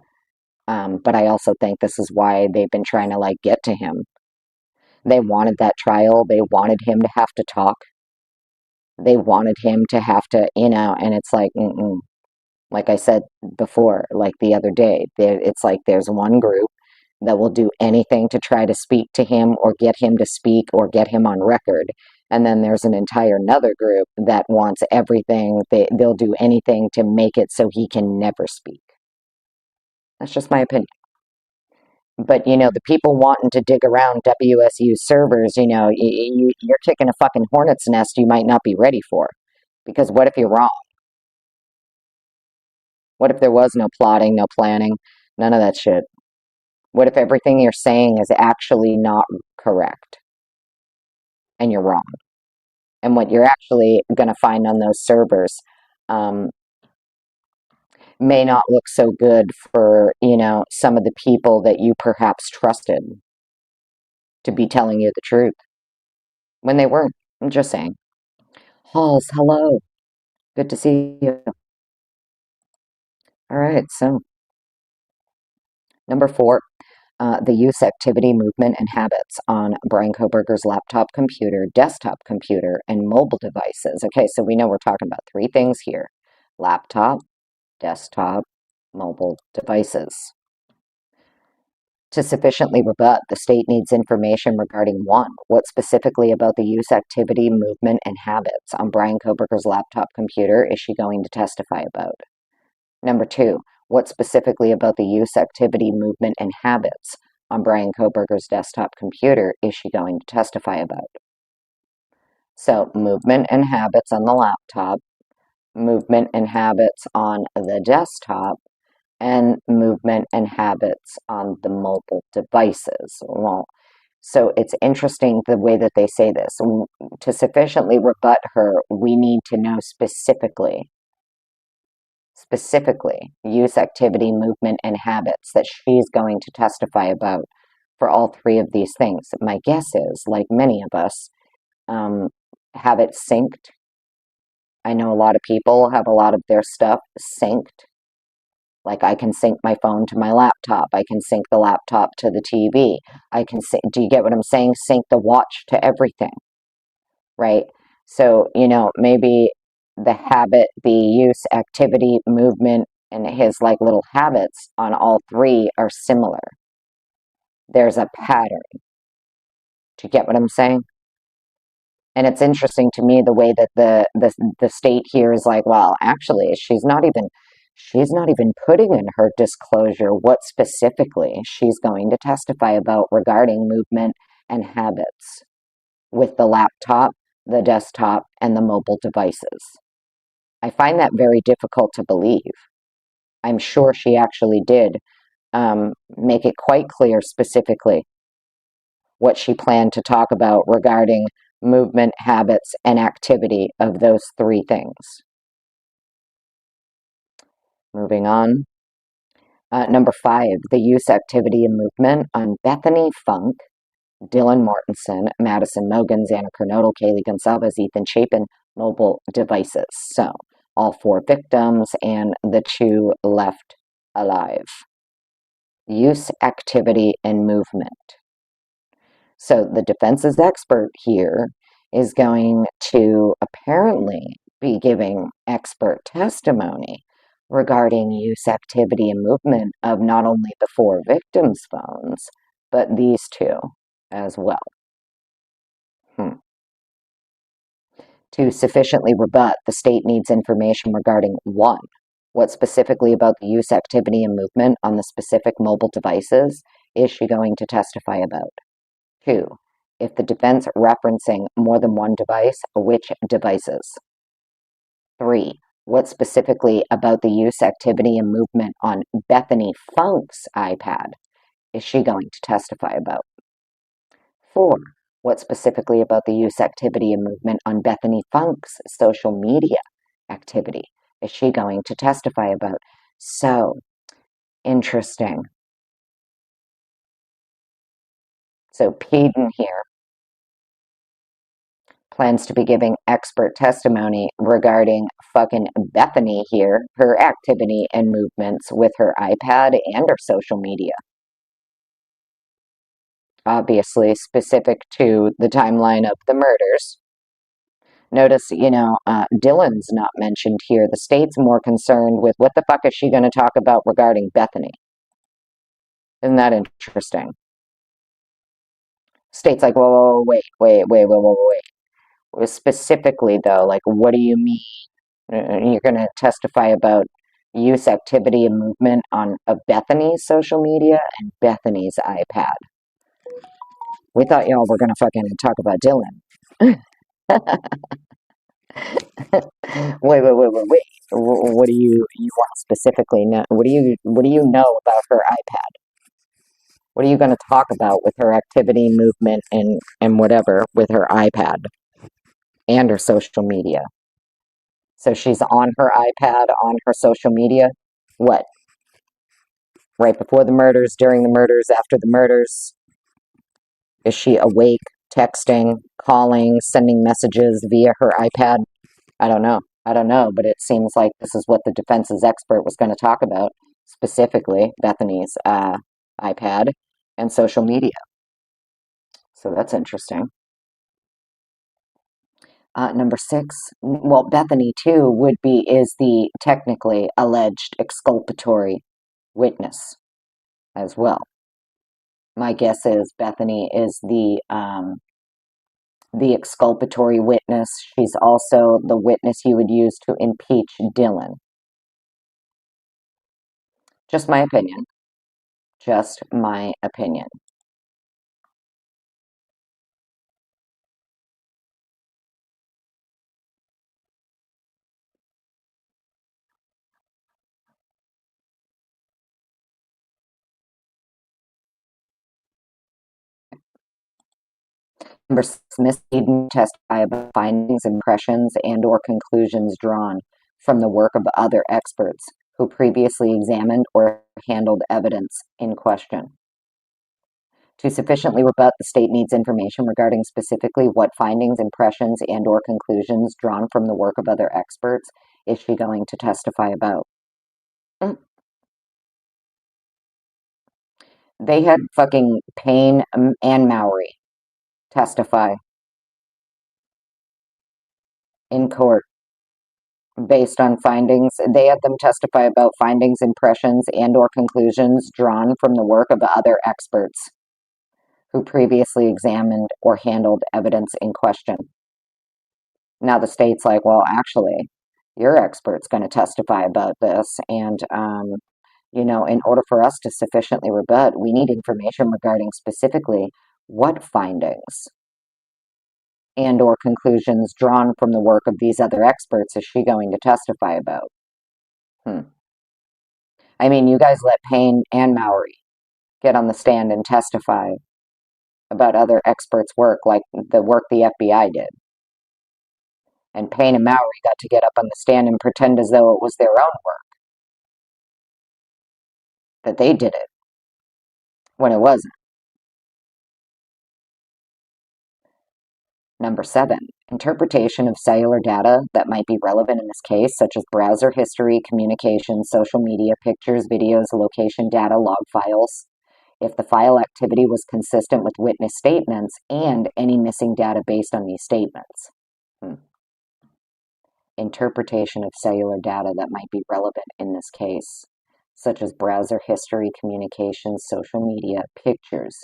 But I also think this is why they've been trying to like get to him. They wanted that trial. They wanted him to have to talk. They wanted him to have to, and it's like, like I said before, like the other day, it's like there's one group that will do anything to try to speak to him or get him to speak or get him on record. And then there's an entire another group that wants everything. They'll do anything to make it so he can never speak. That's just my opinion. But, the people wanting to dig around WSU servers, you're kicking a fucking hornet's nest you might not be ready for. Because what if you're wrong? What if there was no plotting, no planning, none of that shit? What if everything you're saying is actually not correct and you're wrong? And what you're actually going to find on those servers um, may not look so good for, some of the people that you perhaps trusted to be telling you the truth when they weren't. I'm just saying. Halls, hello. Good to see you. All right, so number four, The use, activity, movement, and habits on Brian Kohberger's laptop computer, desktop computer, and mobile devices. Okay, so we know we're talking about three things here: laptop, desktop, mobile devices. To sufficiently rebut, the state needs information regarding one, what specifically about the use, activity, movement, and habits on Brian Kohberger's laptop computer is she going to testify about? Number two, what specifically about the use, activity, movement, and habits on Brian Kohberger's desktop computer is she going to testify about? So, movement and habits on the laptop, movement and habits on the desktop, and movement and habits on the mobile devices. Well, so it's interesting the way that they say this. To sufficiently rebut her, we need to know specifically, use, activity, movement, and habits that she's going to testify about for all three of these things. My guess is, like many of us, have it synced. I know a lot of people have a lot of their stuff synced. Like I can sync my phone to my laptop. I can sync the laptop to the TV. I can sync, do you get what I'm saying? Sync the watch to everything, right? So, maybe the habit, the use, activity, movement, and his like little habits on all three are similar. There's a pattern. Do you get what I'm saying? And it's interesting to me the way that the state here is like, well, actually, she's not even putting in her disclosure what specifically she's going to testify about regarding movement and habits with the laptop, the desktop, and the mobile devices. I find that very difficult to believe. I'm sure she actually did make it quite clear specifically what she planned to talk about regarding movement, habits, and activity of those three things. Moving on. Number 5, the use, activity, and movement on Bethany Funk, Dylan Mortensen, Madison Mogan, Xana Kernodle, Kaylee Gonsalves, Ethan Chapin, mobile devices. So, all 4 victims and the 2 left alive. Use, activity, and movement. So the defense's expert here is going to apparently be giving expert testimony regarding use, activity, and movement of not only the 4 victims' phones, but these 2 as well. To sufficiently rebut, the state needs information regarding 1, what specifically about the use, activity, and movement on the specific mobile devices is she going to testify about? 2, if the defense referencing more than one device, which devices? 3, what specifically about the use, activity, and movement on Bethany Funk's iPad is she going to testify about? 4, what specifically about the use, activity, and movement on Bethany Funk's social media activity is she going to testify about? So, interesting. So, Peden here plans to be giving expert testimony regarding fucking Bethany here, her activity and movements with her iPad and her social media. Obviously, specific to the timeline of the murders. Notice, Dylan's not mentioned here. The state's more concerned with what the fuck is she going to talk about regarding Bethany. Isn't that interesting? State's like, whoa, wait. Specifically, though, like, what do you mean? You're going to testify about use, activity, and movement of Bethany's social media and Bethany's iPad. We thought y'all were going to fucking talk about Dylan. Wait. What do you want specifically know? What do you know about her iPad? What are you going to talk about with her activity, movement, and whatever with her iPad and her social media? So she's on her iPad, on her social media. What? Right before the murders, during the murders, after the murders? Is she awake, texting, calling, sending messages via her iPad? I don't know, but it seems like this is what the defense's expert was going to talk about, specifically Bethany's iPad. and social media. So that's interesting. Number six, well, Bethany too is the technically alleged exculpatory witness as well. My guess is Bethany is the exculpatory witness. She's also the witness you would use to impeach Dylan. Just my opinion. Just my opinion. Number six, misleading testify about findings, impressions, and/or conclusions drawn from the work of other experts who previously examined or handled evidence in question. To sufficiently rebut, the state needs information regarding specifically what findings, impressions, and/or conclusions drawn from the work of other experts is she going to testify about. They had fucking Payne and Mowry testify in court based on findings. They had them testify about findings, impressions, and/or conclusions drawn from the work of other experts who previously examined or handled evidence in question. Now the state's like, well, actually, your expert's going to testify about this, and in order for us to sufficiently rebut, we need information regarding specifically what findings and/or conclusions drawn from the work of these other experts is she going to testify about. I mean, you guys let Payne and Mowry get on the stand and testify about other experts' work, like the work the FBI did. And Payne and Mowry got to get up on the stand and pretend as though it was their own work, that they did it, when it wasn't. Number seven, interpretation of cellular data that might be relevant in this case, such as browser history, communications, social media, pictures, videos, location data, log files, if the file activity was consistent with witness statements and any missing data based on these statements. Interpretation of cellular data that might be relevant in this case, such as browser history, communications, social media, pictures,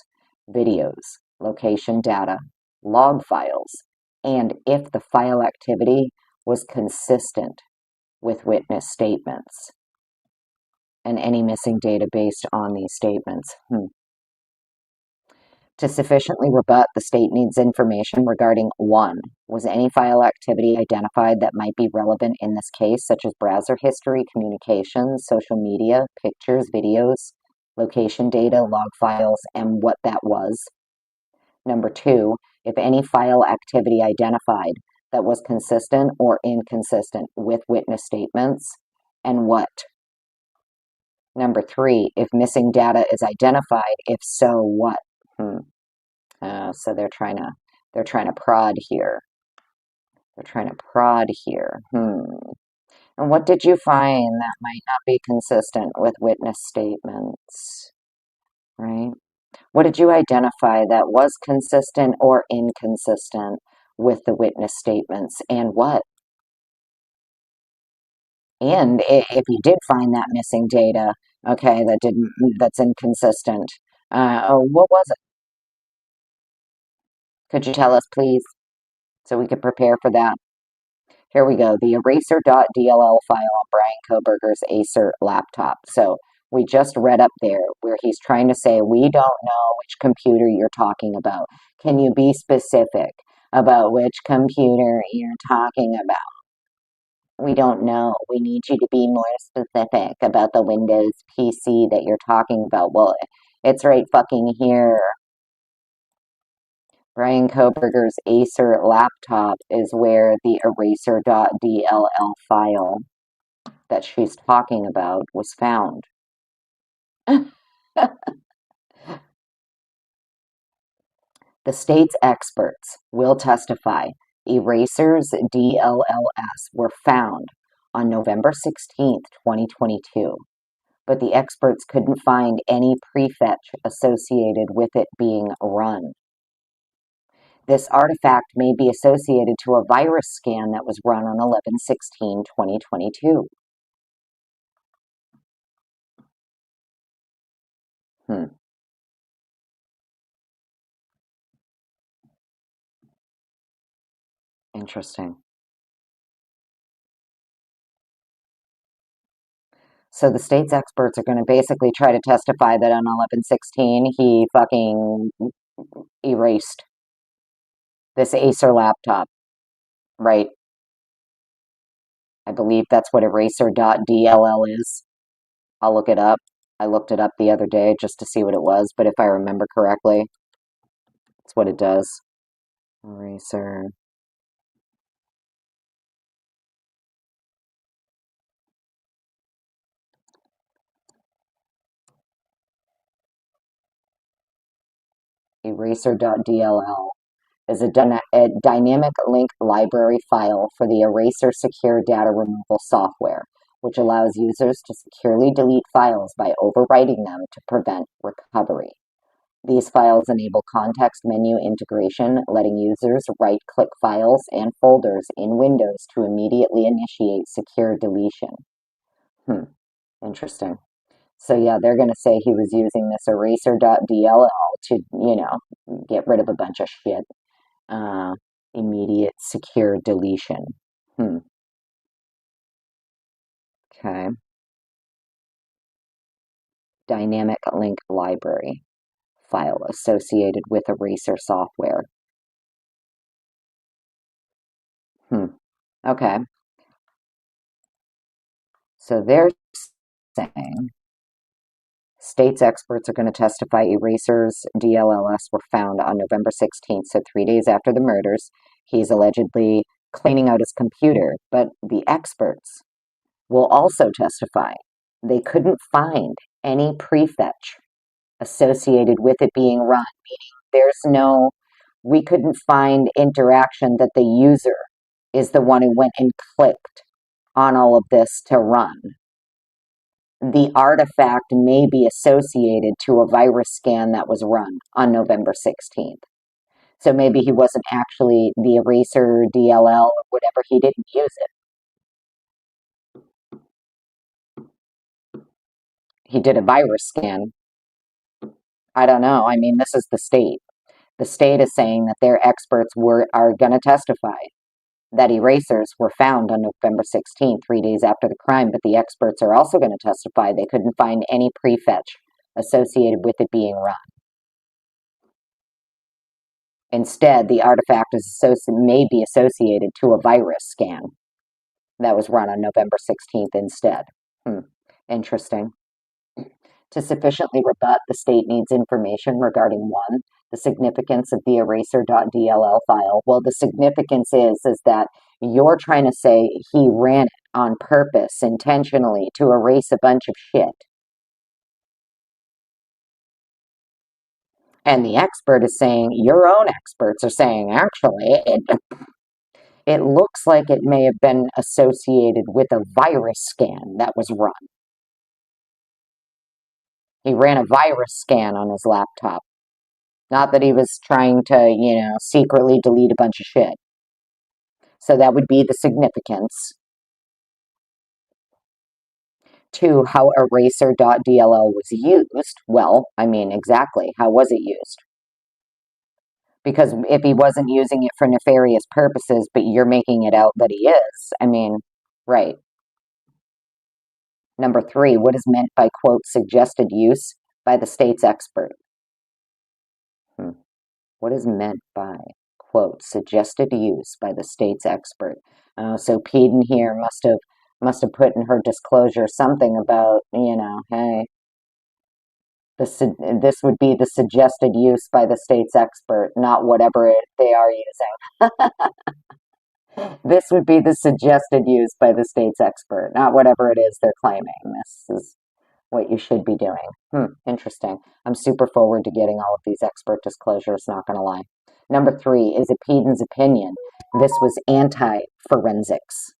videos, location data, log files, and if the file activity was consistent with witness statements and any missing data based on these statements. To sufficiently rebut, the state needs information regarding 1. Was any file activity identified that might be relevant in this case, such as browser history, communications, social media, pictures, videos, location data, log files, and what that was? Number 2, if any file activity identified that was consistent or inconsistent with witness statements, and what? Number 3, if missing data is identified, if so, what? So they're trying to prod here. They're trying to prod here. And what did you find that might not be consistent with witness statements? Right? What did you identify that was consistent or inconsistent with the witness statements, and what? And if you did find that missing data, okay, that's inconsistent, what was it? Could you tell us, please, so we could prepare for that? Here we go, the eraser.dll file on Brian Kohberger's Acer laptop. So we just read up there where he's trying to say, we don't know which computer you're talking about. Can you be specific about which computer you're talking about? We don't know. We need you to be more specific about the Windows PC that you're talking about. Well, it's right fucking here. Brian Kohberger's Acer laptop is where the eraser.dll file that she's talking about was found. The state's experts will testify erasers DLLS were found on November 16th, 2022, but the experts couldn't find any prefetch associated with it being run. This artifact may be associated to a virus scan that was run on 11/16/2022. Interesting. So the state's experts are going to basically try to testify that on 11/16 he fucking erased this Acer laptop, right? I believe that's what eraser.dll is. I'll look it up. I looked it up the other day just to see what it was, but if I remember correctly, it's what it does. Eraser. Eraser.dll is a dynamic link library file for the Eraser secure data removal software, which allows users to securely delete files by overwriting them to prevent recovery. These files enable context menu integration, letting users right-click files and folders in Windows to immediately initiate secure deletion. Interesting. So yeah, they're going to say he was using this eraser.dll to, get rid of a bunch of shit. Immediate secure deletion. Okay. Dynamic link library file associated with eraser software. Okay. So they're saying state's experts are going to testify erasers DLLS were found on November 16th, so 3 days after the murders. He's allegedly cleaning out his computer, but the experts will also testify they couldn't find any prefetch associated with it being run, meaning we couldn't find interaction that the user is the one who went and clicked on all of this to run. The artifact may be associated to a virus scan that was run on November 16th. So maybe he wasn't actually the eraser DLL or whatever, he didn't use it. He did a virus scan. I don't know. I mean, this is the state. The state is saying that their experts are going to testify that erasers were found on November 16th, 3 days after the crime, but the experts are also going to testify they couldn't find any prefetch associated with it being run. Instead, the artifact may be associated to a virus scan that was run on November 16th instead. Interesting. To sufficiently rebut, the state needs information regarding one, the significance of the eraser.dll file. Well, the significance is that you're trying to say he ran it on purpose, intentionally, to erase a bunch of shit. And the expert is saying, your own experts are saying, actually, it looks like it may have been associated with a virus scan that was run. He ran a virus scan on his laptop. Not that he was trying to, secretly delete a bunch of shit. So that would be the significance. To how eraser.dll was used. Well, I mean, exactly. How was it used? Because if he wasn't using it for nefarious purposes, but you're making it out that he is, I mean, right. Number 3, what is meant by, quote, suggested use by the state's expert? What is meant by, quote, suggested use by the state's expert? So Peden here must have put in her disclosure something about, hey, this would be the suggested use by the state's expert, not whatever they are using. This would be the suggested use by the state's expert, not whatever it is they're claiming. This is what you should be doing. Interesting. I'm super forward to getting all of these expert disclosures, not going to lie. Number 3, is it Peden's opinion this was anti-forensics?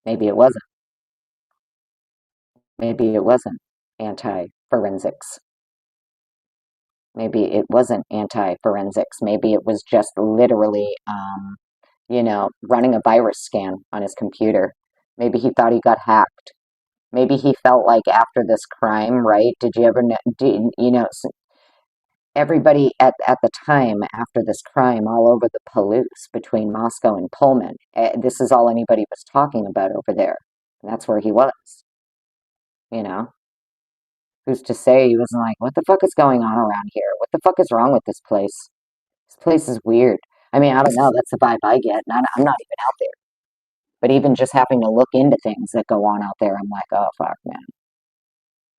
Maybe it wasn't. Maybe it wasn't anti-forensics. Maybe it wasn't anti-forensics. Maybe it was just literally, running a virus scan on his computer. Maybe he thought he got hacked. Maybe he felt like after this crime, right? Did you ever, everybody at the time after this crime all over the Palouse between Moscow and Pullman, this is all anybody was talking about over there. And that's where he was, you know? Who's to say he wasn't like, what the fuck is going on around here? What the fuck is wrong with this place? This place is weird. I mean, I don't know. That's the vibe I get. And I'm not even out there. But even just having to look into things that go on out there, I'm like, oh, fuck, man.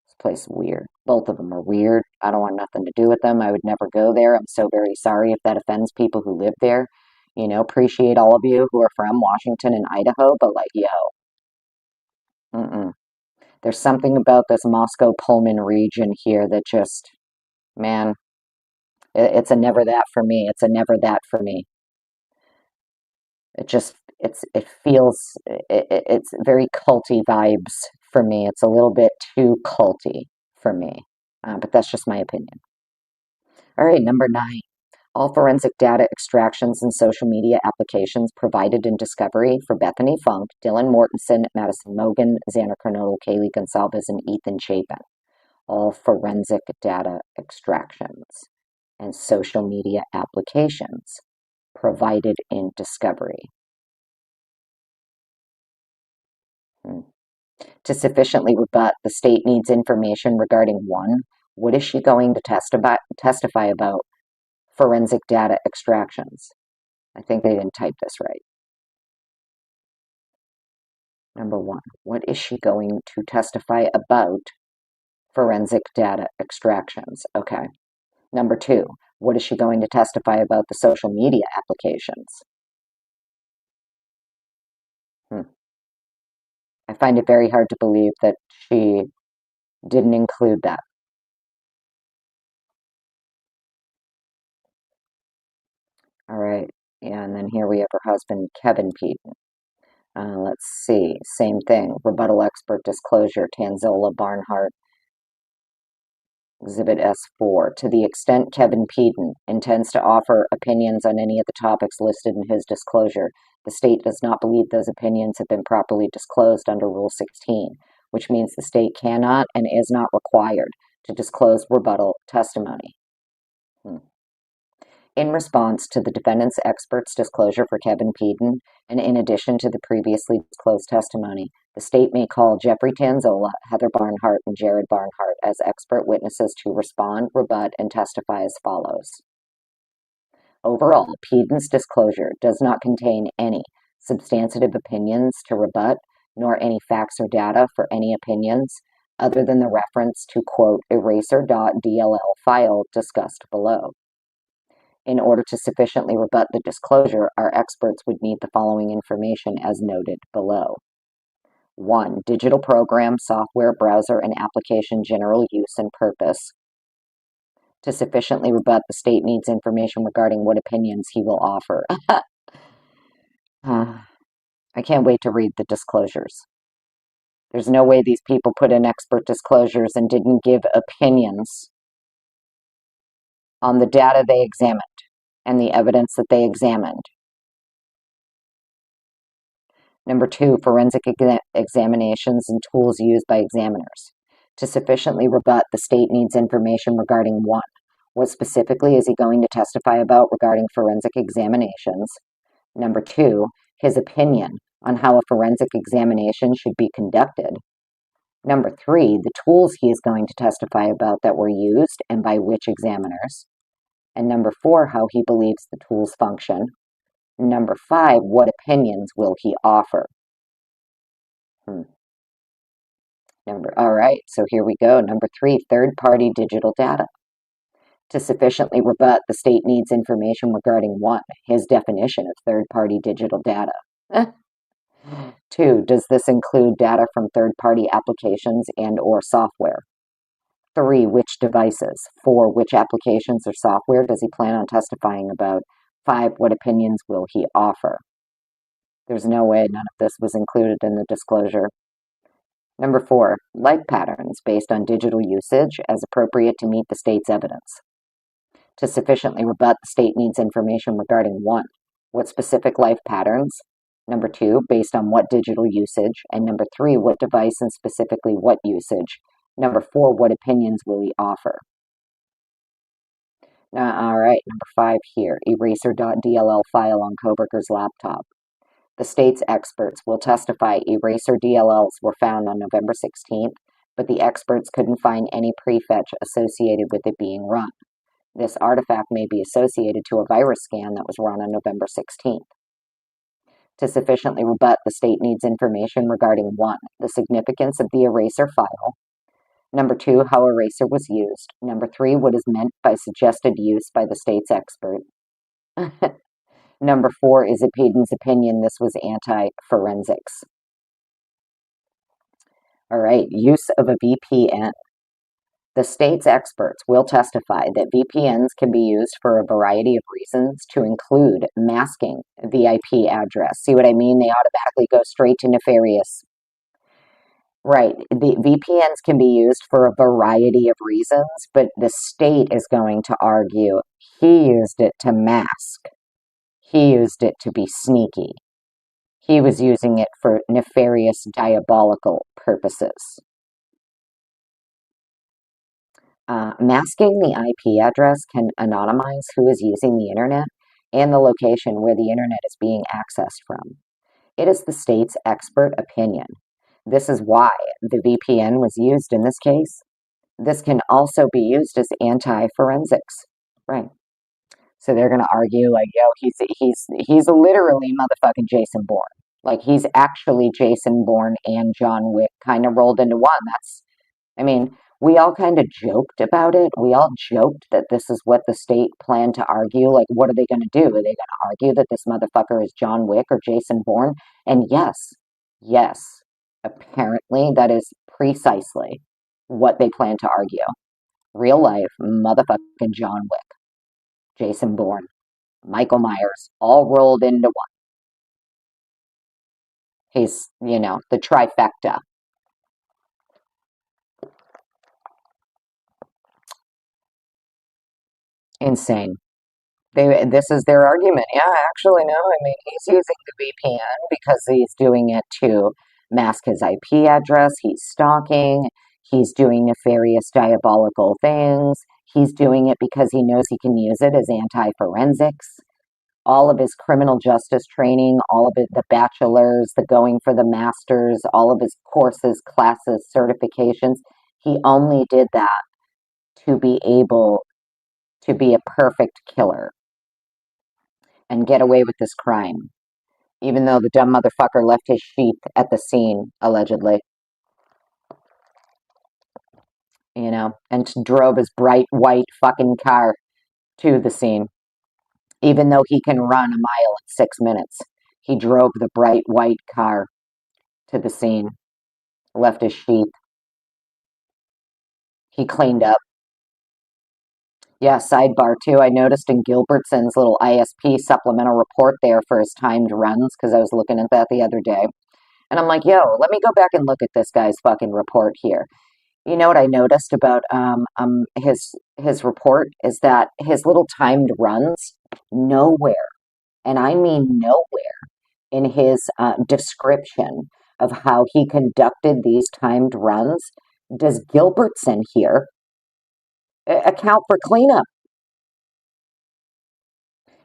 This place is weird. Both of them are weird. I don't want nothing to do with them. I would never go there. I'm so very sorry if that offends people who live there. Appreciate all of you who are from Washington and Idaho, but like, yo, mm-mm. There's something about this Moscow Pullman region here that just, man, it's a never that for me. It's a never that for me. It feels, it's very culty vibes for me. It's a little bit too culty for me. But that's just my opinion. All right, number 9. All forensic data extractions and social media applications provided in discovery for Bethany Funk, Dylan Mortensen, Madison Mogan, Xander Kernodle, Kaylee Gonsalves, and Ethan Chapin. All forensic data extractions and social media applications provided in discovery. To sufficiently rebut, the state needs information regarding 1. What is she going to testify about? Forensic data extractions. I think they didn't type this right. Number 1, what is she going to testify about? Forensic data extractions. Okay. Number 2, what is she going to testify about the social media applications? I find it very hard to believe that she didn't include that. All right. And then here we have her husband, Kevin Peden. Let's see. Same thing. Rebuttal expert disclosure, Tanzola Barnhart, Exhibit S4. To the extent Kevin Peden intends to offer opinions on any of the topics listed in his disclosure, the state does not believe those opinions have been properly disclosed under Rule 16, which means the state cannot and is not required to disclose rebuttal testimony. In response to the defendant's expert's disclosure for Kevin Peden, and in addition to the previously disclosed testimony, the state may call Jeffrey Tanzola, Heather Barnhart, and Jared Barnhart as expert witnesses to respond, rebut, and testify as follows. Overall, Peden's disclosure does not contain any substantive opinions to rebut, nor any facts or data for any opinions, other than the reference to, quote, eraser.dll file discussed below. In order to sufficiently rebut the disclosure, our experts would need the following information as noted below. 1. Digital program, software, browser, and application general use and purpose. To sufficiently rebut, the state needs information regarding what opinions he will offer. I can't wait to read the disclosures. There's no way these people put in expert disclosures and didn't give opinions on the data they examined and the evidence that they examined. Number 2, forensic examinations and tools used by examiners. To sufficiently rebut, the state needs information regarding 1. What specifically is he going to testify about regarding forensic examinations? Number 2, his opinion on how a forensic examination should be conducted. Number 3, the tools he is going to testify about that were used and by which examiners. And number 4, how he believes the tools function. Number 5, what opinions will he offer? All right, so here we go. Number 3, third-party digital data. To sufficiently rebut, the state needs information regarding 1, his definition of third-party digital data. 2, does this include data from third-party applications and or software? 3, which devices? 4, which applications or software does he plan on testifying about? 5, what opinions will he offer? There's no way none of this was included in the disclosure. Number 4, life patterns based on digital usage as appropriate to meet the state's evidence. To sufficiently rebut, the state needs information regarding 1, what specific life patterns, number 2, based on what digital usage, and number 3, what device and specifically what usage. Number 4, what opinions will he offer? All right, number 5 here, eraser.dll file on Kohberger's laptop. The state's experts will testify eraser DLLs were found on November 16th, but the experts couldn't find any prefetch associated with it being run. This artifact may be associated to a virus scan that was run on November 16th. To sufficiently rebut, the state needs information regarding 1, the significance of the eraser file, number 2, how eraser was used, number 3, what is meant by suggested use by the state's expert, number 4, is it Peden's opinion this was anti-forensics? All right, use of a VPN. The state's experts will testify that VPNs can be used for a variety of reasons, to include masking the IP address. See what I mean? They automatically go straight to nefarious. Right. The VPNs can be used for a variety of reasons, but the state is going to argue he used it to mask. He used it to be sneaky. He was using it for nefarious, diabolical purposes. Masking the IP address can anonymize who is using the internet and the location where the internet is being accessed from. It is the state's expert opinion. This is why the VPN was used in this case. This can also be used as anti-forensics, right? So they're going to argue like, yo, he's literally motherfucking Jason Bourne. Like, he's actually Jason Bourne and John Wick kind of rolled into one. I mean, we all kind of joked about it. We all joked that this is what the state planned to argue. Like, what are they going to do? Are they going to argue that this motherfucker is John Wick or Jason Bourne? And yes, apparently that is precisely what they plan to argue. Real life motherfucking John Wick, Jason Bourne, Michael Myers, all rolled into one. He's, the trifecta. Insane. This is their argument. Yeah, actually, no. I mean, he's using the VPN because he's doing it to mask his IP address. He's stalking. He's doing nefarious, diabolical things. He's doing it because he knows he can use it as anti-forensics. All of his criminal justice training, all of it, the bachelor's, the going for the master's, all of his courses, classes, certifications, he only did that to be able to be a perfect killer and get away with this crime, even though the dumb motherfucker left his sheath at the scene, allegedly. And drove his bright white fucking car to the scene. Even though he can run a mile in 6 minutes, he drove the bright white car to the scene, left his sheath. He cleaned up. Yeah, sidebar too, I noticed in Gilbertson's little ISP supplemental report there for his timed runs, because I was looking at that the other day. And I'm like, yo, let me go back and look at this guy's fucking report here. You know what I noticed about his report is that his little timed runs, nowhere, and I mean nowhere, in his description of how he conducted these timed runs does Gilbertson here account for cleanup.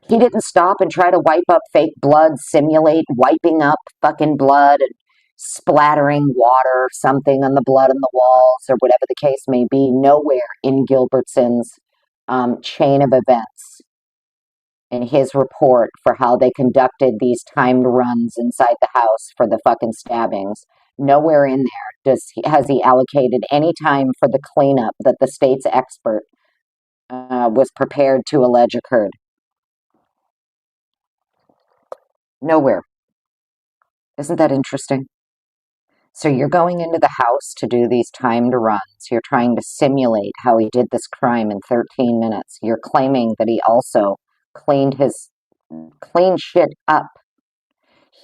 He didn't stop and try to wipe up fake blood, simulate wiping up fucking blood and splattering water or something on the blood on the walls or whatever the case may be. Nowhere in Gilbertson's chain of events in his report for how they conducted these timed runs inside the house for the fucking stabbings. Nowhere in there has he allocated any time for the cleanup that the state's expert was prepared to allege occurred. Nowhere. Isn't that interesting? So you're going into the house to do these timed runs. You're trying to simulate how he did this crime in 13 minutes. You're claiming that he also cleaned shit up.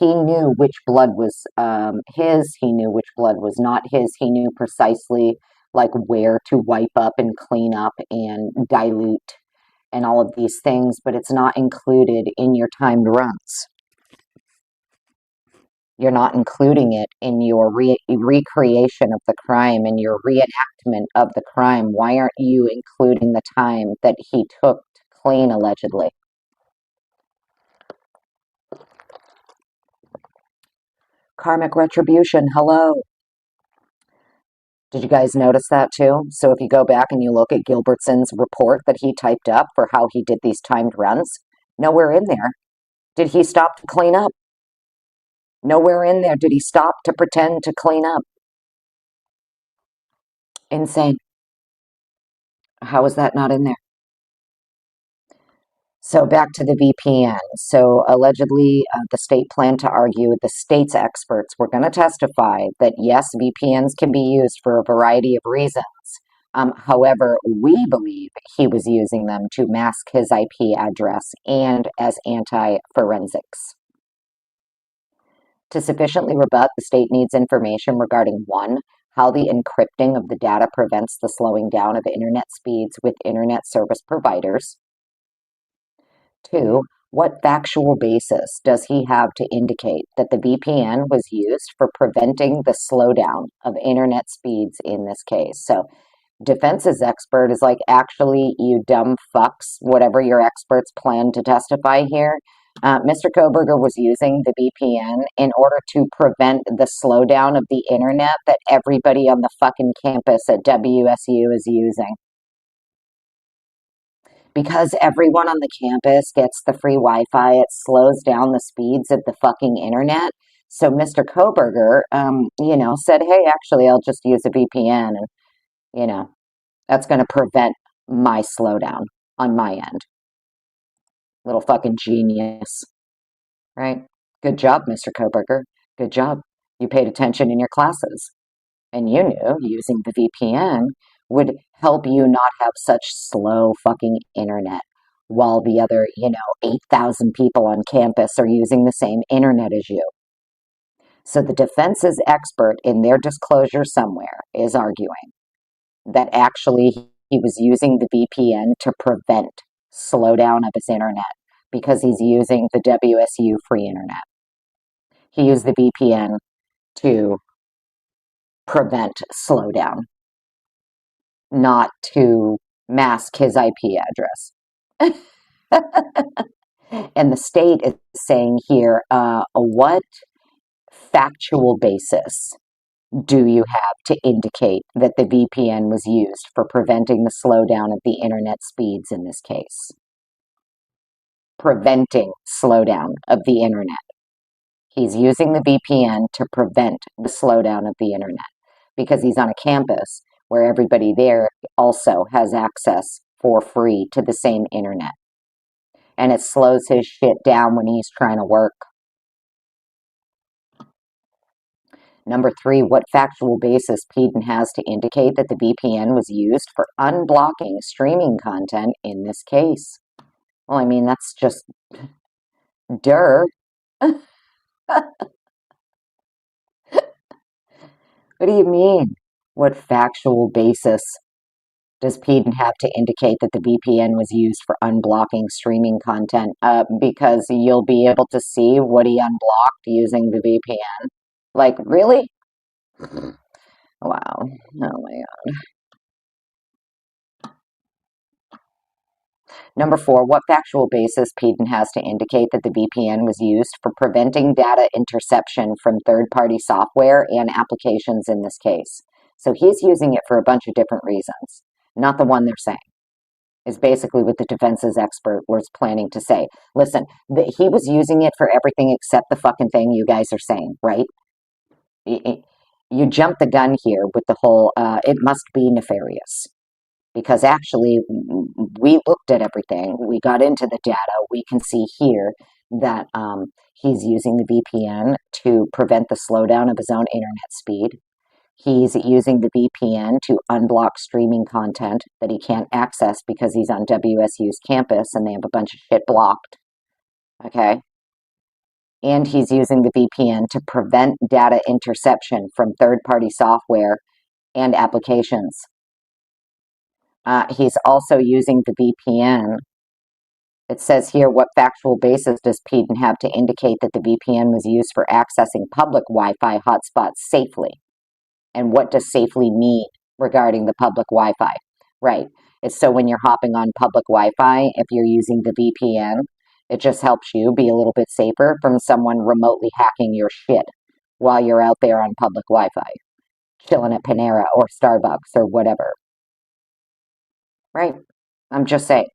he knew which blood was his, he knew which blood was not his, he knew precisely like where to wipe up and clean up and dilute and all of these things, but it's not included in your timed runs. You're not including it in your recreation of the crime and your reenactment of the crime. Why aren't you including the time that he took to clean, allegedly? Karmic retribution, hello. Did you guys notice that too? So if you go back and you look at Gilbertson's report that he typed up for how he did these timed runs, nowhere in there did he stop to clean up. Nowhere in there did he stop to pretend to clean up. Insane. How is that not in there? So back to the VPN. So allegedly, the state planned to argue, the state's experts were going to testify that yes, VPNs can be used for a variety of reasons. However, we believe he was using them to mask his IP address and as anti-forensics. To sufficiently rebut, the state needs information regarding 1, how the encrypting of the data prevents the slowing down of internet speeds with internet service providers. 2, what factual basis does he have to indicate that the VPN was used for preventing the slowdown of internet speeds in this case? So defense's expert is like, actually, you dumb fucks, whatever your experts plan to testify here, Mr. Kohberger was using the VPN in order to prevent the slowdown of the internet that everybody on the fucking campus at WSU is using. Because everyone on the campus gets the free Wi-Fi, it slows down the speeds of the fucking internet. So Mr. Kohberger, said, hey, actually, I'll just use a VPN, and, that's going to prevent my slowdown on my end. Little fucking genius, right? Good job, Mr. Kohberger. Good job. You paid attention in your classes. And you knew using the VPN would help you not have such slow fucking internet while the other, 8,000 people on campus are using the same internet as you. So the defense's expert in their disclosure somewhere is arguing that actually he was using the VPN to prevent slowdown of his internet because he's using the WSU free internet. He used the VPN to prevent slowdown, not to mask his IP address. And the state is saying here, what factual basis do you have to indicate that the VPN was used for preventing the slowdown of the internet speeds in this case? Preventing slowdown of the internet. He's using the VPN to prevent the slowdown of the internet because he's on a campus where everybody there also has access for free to the same internet. And it slows his shit down when he's trying to work. Number 3, what factual basis Peden has to indicate that the VPN was used for unblocking streaming content in this case? Well, I mean, that's just duh. What do you mean? What factual basis does Peden have to indicate that the VPN was used for unblocking streaming content? Because you'll be able to see what he unblocked using the VPN. Like, really? Wow. Oh my God. Number 4, what factual basis Peden has to indicate that the VPN was used for preventing data interception from third-party software and applications in this case? So he's using it for a bunch of different reasons, not the one they're saying, is basically what the defense's expert was planning to say. Listen, he was using it for everything except the fucking thing you guys are saying, right? You jumped the gun here with the whole, it must be nefarious. Because actually, we looked at everything. We got into the data. We can see here that he's using the VPN to prevent the slowdown of his own internet speed. He's using the VPN to unblock streaming content that he can't access because he's on WSU's campus and they have a bunch of shit blocked. Okay? and he's using the VPN to prevent data interception from third-party software and applications. He's also using the VPN. It says here, what factual basis does Peden have to indicate that the VPN was used for accessing public Wi-Fi hotspots safely? And what does safely mean regarding the public Wi-Fi? Right. It's so when you're hopping on public Wi-Fi, if you're using the VPN, it just helps you be a little bit safer from someone remotely hacking your shit while you're out there on public Wi-Fi, chilling at Panera or Starbucks or whatever. Right. I'm just saying.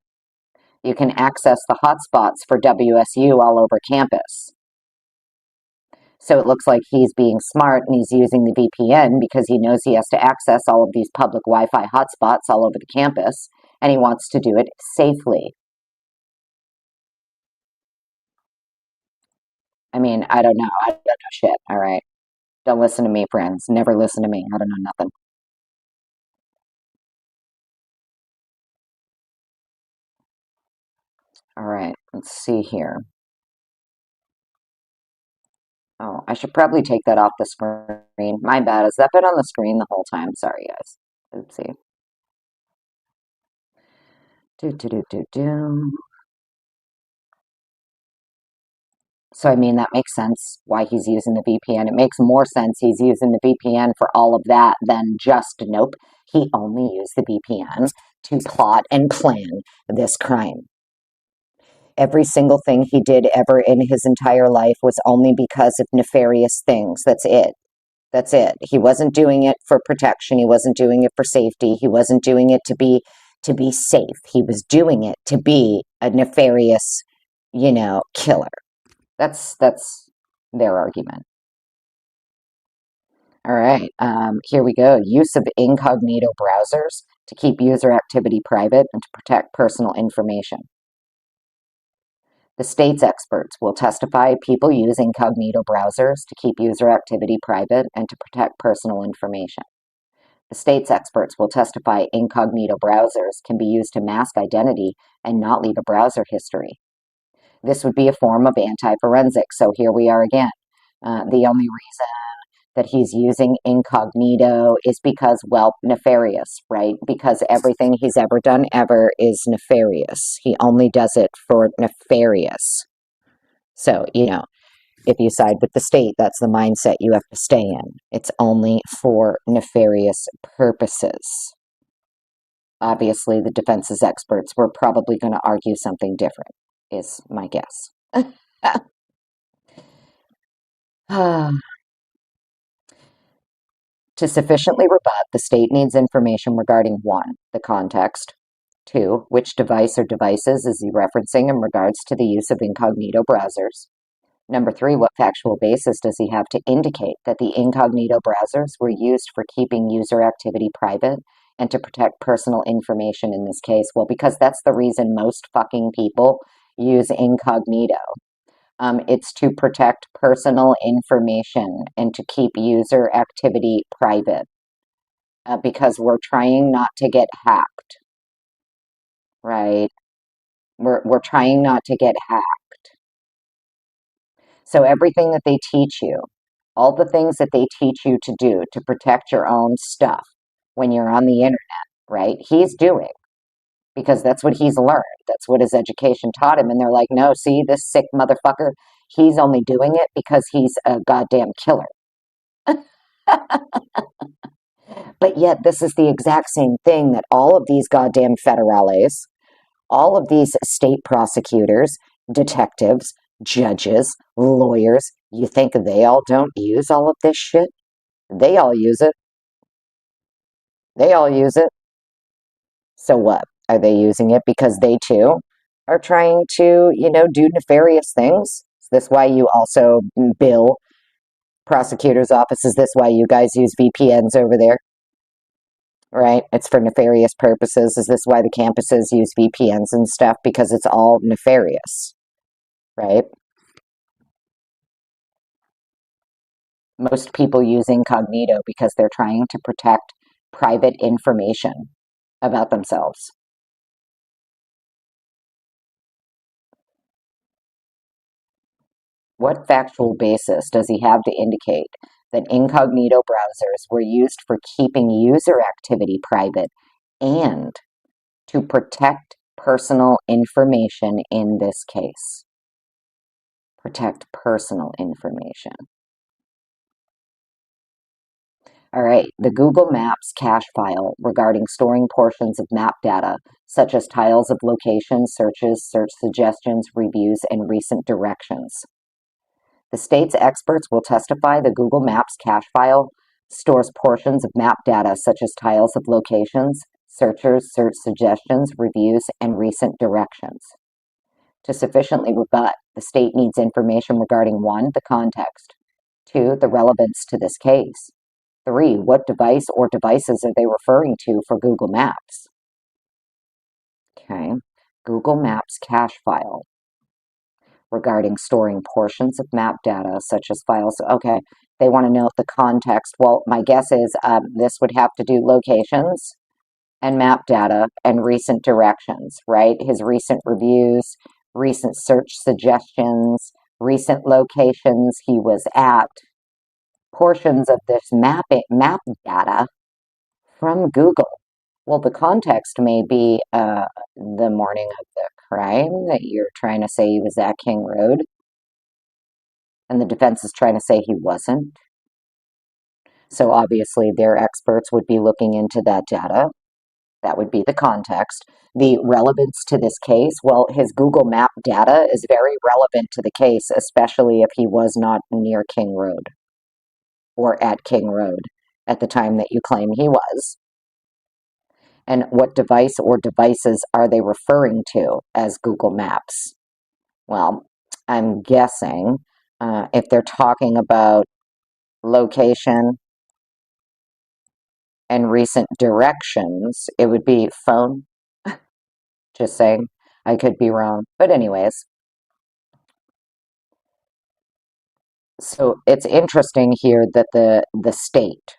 You can access the hotspots for WSU all over campus. So it looks like he's being smart and he's using the VPN because he knows he has to access all of these public Wi-Fi hotspots all over the campus, and he wants to do it safely. I mean, I don't know. I don't know shit, all right? Don't listen to me, friends. Never listen to me. I don't know nothing. All right, let's see here. Oh, I should probably take that off the screen. My bad. Has that been on the screen the whole time? Sorry, guys. Oopsie. Do. So, I mean, that makes sense why he's using the VPN. It makes more sense he's using the VPN for all of that than just, nope, he only used the VPN to plot and plan this crime. Every single thing he did ever in his entire life was only because of nefarious things. That's it. That's it. He wasn't doing it for protection. He wasn't doing it for safety. He wasn't doing it to be safe. He was doing it to be a nefarious, killer. That's their argument. All right, here we go. Use of incognito browsers to keep user activity private and to protect personal information. The state's experts will testify people use incognito browsers to keep user activity private and to protect personal information. The state's experts will testify incognito browsers can be used to mask identity and not leave a browser history. This would be a form of anti-forensic, so here we are again. The only reason that he's using incognito is because, well, nefarious, right? Because everything he's ever done ever is nefarious. He only does it for nefarious. So, if you side with the state, that's the mindset you have to stay in. It's only for nefarious purposes. Obviously, the defense's experts were probably going to argue something different, is my guess. To sufficiently rebut, the state needs information regarding 1, the context, 2, which device or devices is he referencing in regards to the use of incognito browsers. Number 3, what factual basis does he have to indicate that the incognito browsers were used for keeping user activity private and to protect personal information in this case? Well, because that's the reason most fucking people use incognito. It's to protect personal information and to keep user activity private because we're trying not to get hacked, right? We're trying not to get hacked. So everything that they teach you, all the things that they teach you to do to protect your own stuff when you're on the internet, right? He's doing because that's what he's learned. That's what his education taught him. And they're like, no, see, this sick motherfucker, he's only doing it because he's a goddamn killer. But yet, this is the exact same thing that all of these goddamn federales, all of these state prosecutors, detectives, judges, lawyers, you think they all don't use all of this shit? They all use it. They all use it. So what? Are they using it because they too are trying to, do nefarious things? Is this why you also bill prosecutor's office? Is this why you guys use VPNs over there? Right? It's for nefarious purposes. Is this why the campuses use VPNs and stuff? Because it's all nefarious, right? Most people use incognito because they're trying to protect private information about themselves. What factual basis does he have to indicate that incognito browsers were used for keeping user activity private and to protect personal information in this case? Protect personal information. All right, the Google Maps cache file regarding storing portions of map data, such as tiles of locations, searches, search suggestions, reviews, and recent directions. The state's experts will testify the Google Maps cache file stores portions of map data, such as tiles of locations, searchers, search suggestions, reviews, and recent directions. To sufficiently rebut, the state needs information regarding 1, the context, 2, the relevance to this case, 3, what device or devices are they referring to for Google Maps? Okay, Google Maps cache file regarding storing portions of map data, such as files. Okay, they want to know the context. Well, my guess is this would have to do locations and map data and recent directions, right? His recent reviews, recent search suggestions, recent locations he was at, portions of this map data from Google. Well, the context may be the morning of the crime that you're trying to say he was at King Road, and the defense is trying to say he wasn't. So obviously their experts would be looking into that data. That would be the context. The relevance to this case, well, his Google Map data is very relevant to the case, especially if he was not near King Road or at King Road at the time that you claim he was. And what device or devices are they referring to as Google Maps? Well, I'm guessing if they're talking about location and recent directions, it would be phone. Just saying. I could be wrong. But anyways, so it's interesting here that the state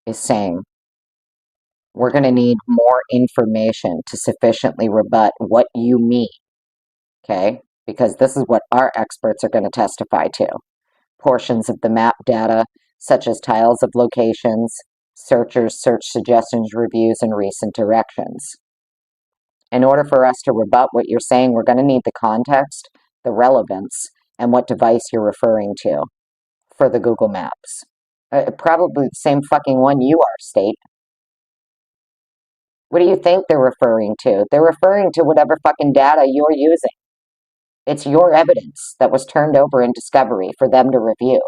is saying we're going to need more information to sufficiently rebut what you mean, okay? Because this is what our experts are going to testify to. Portions of the map data, such as tiles of locations, searchers, search suggestions, reviews, and recent directions. In order for us to rebut what you're saying, we're going to need the context, the relevance, and what device you're referring to for the Google Maps. Probably the same fucking one you are, state. What do you think they're referring to? They're referring to whatever fucking data you're using. It's your evidence that was turned over in discovery for them to review.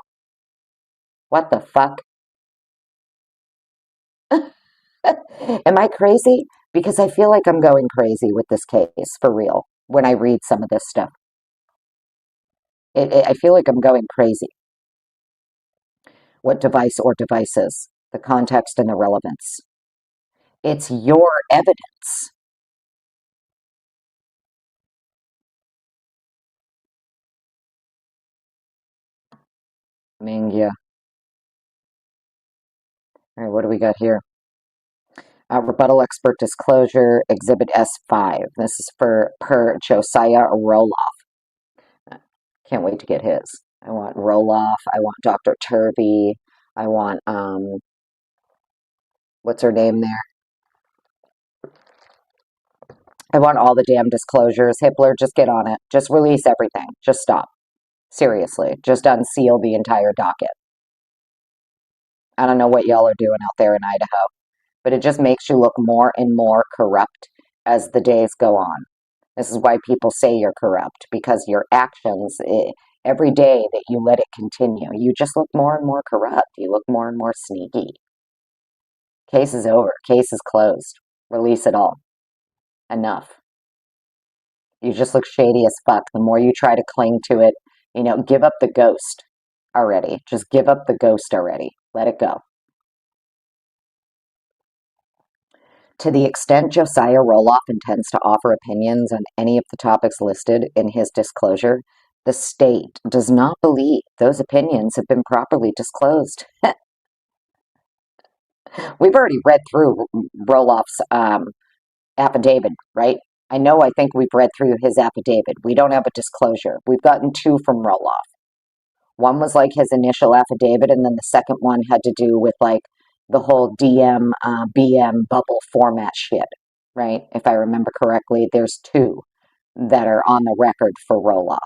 What the fuck? Am I crazy? Because I feel like I'm going crazy with this case, for real, when I read some of this stuff. I feel like I'm going crazy. What device or devices? The context and the relevance. It's your evidence. Mingya. All right, what do we got here? Rebuttal expert disclosure, Exhibit S5. This is per Josiah Roloff. Can't wait to get his. I want Roloff. I want Dr. Turvey. I want, what's her name there? I want all the damn disclosures. Hippler, just get on it. Just release everything. Just stop. Seriously. Just unseal the entire docket. I don't know what y'all are doing out there in Idaho, but it just makes you look more and more corrupt as the days go on. This is why people say you're corrupt, because your actions, every day that you let it continue, you just look more and more corrupt. You look more and more sneaky. Case is over. Case is closed. Release it all. Enough. You just look shady as fuck. The more you try to cling to it, give up the ghost already. Just give up the ghost already. Let it go. To the extent Josiah Roloff intends to offer opinions on any of the topics listed in his disclosure, the state does not believe those opinions have been properly disclosed. We've already read through Roloff's affidavit, right? I know, I think we've read through his affidavit. We don't have a disclosure. We've gotten two from Roloff. One was like his initial affidavit, and then the second one had to do with like the whole DM, BM bubble format shit, right? If I remember correctly, there's two that are on the record for Roloff.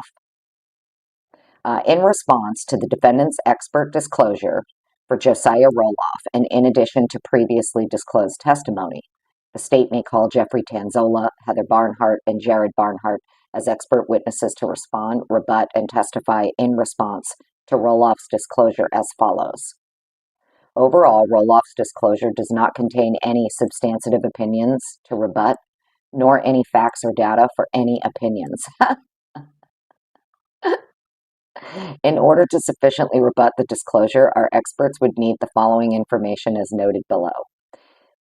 In response to the defendant's expert disclosure for Josiah Roloff, and in addition to previously disclosed testimony, the state may call Jeffrey Tanzola, Heather Barnhart, and Jared Barnhart as expert witnesses to respond, rebut, and testify in response to Roloff's disclosure as follows. Overall, Roloff's disclosure does not contain any substantive opinions to rebut, nor any facts or data for any opinions. In order to sufficiently rebut the disclosure, our experts would need the following information as noted below.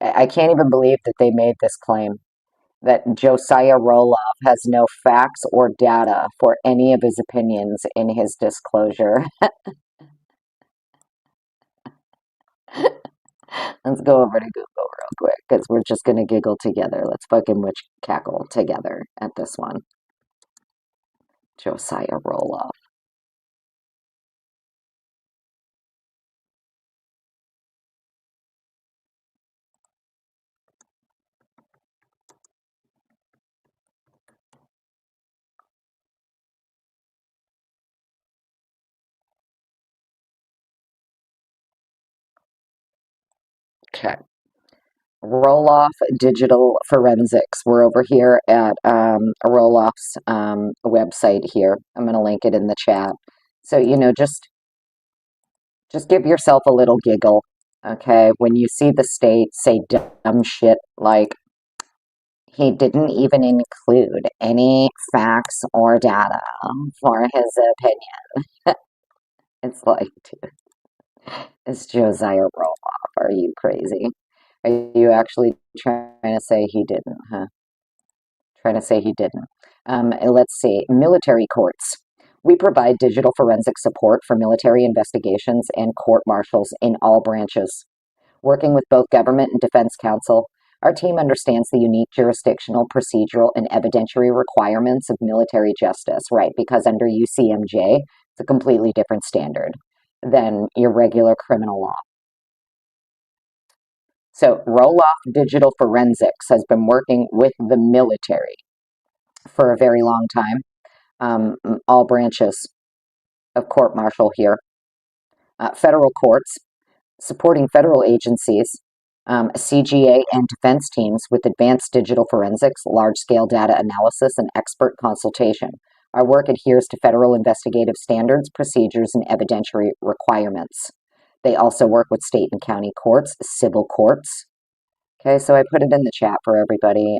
I can't even believe that they made this claim, that Josiah Roloff has no facts or data for any of his opinions in his disclosure. Let's go over to Google real quick, because we're just going to giggle together. Let's fucking witch cackle together at this one. Josiah Roloff. Okay. Roloff Digital Forensics. We're over here at Roloff's website here. I'm going to link it in the chat. So, just give yourself a little giggle, okay? When you see the state say dumb shit like he didn't even include any facts or data for his opinion. It's like, dude, it's Josiah Roloff. Are you crazy? Are you actually trying to say he didn't, huh? Trying to say he didn't. Let's see. Military courts. We provide digital forensic support for military investigations and court martials in all branches. Working with both government and defense counsel, our team understands the unique jurisdictional, procedural, and evidentiary requirements of military justice, right? Because under UCMJ, it's a completely different standard than your regular criminal law. So Roloff Digital Forensics has been working with the military for a very long time. All branches of court martial here. Federal courts, supporting federal agencies, CGA and defense teams with advanced digital forensics, large-scale data analysis, and expert consultation. Our work adheres to federal investigative standards, procedures, and evidentiary requirements. They also work with state and county courts, civil courts. Okay, so I put it in the chat for everybody,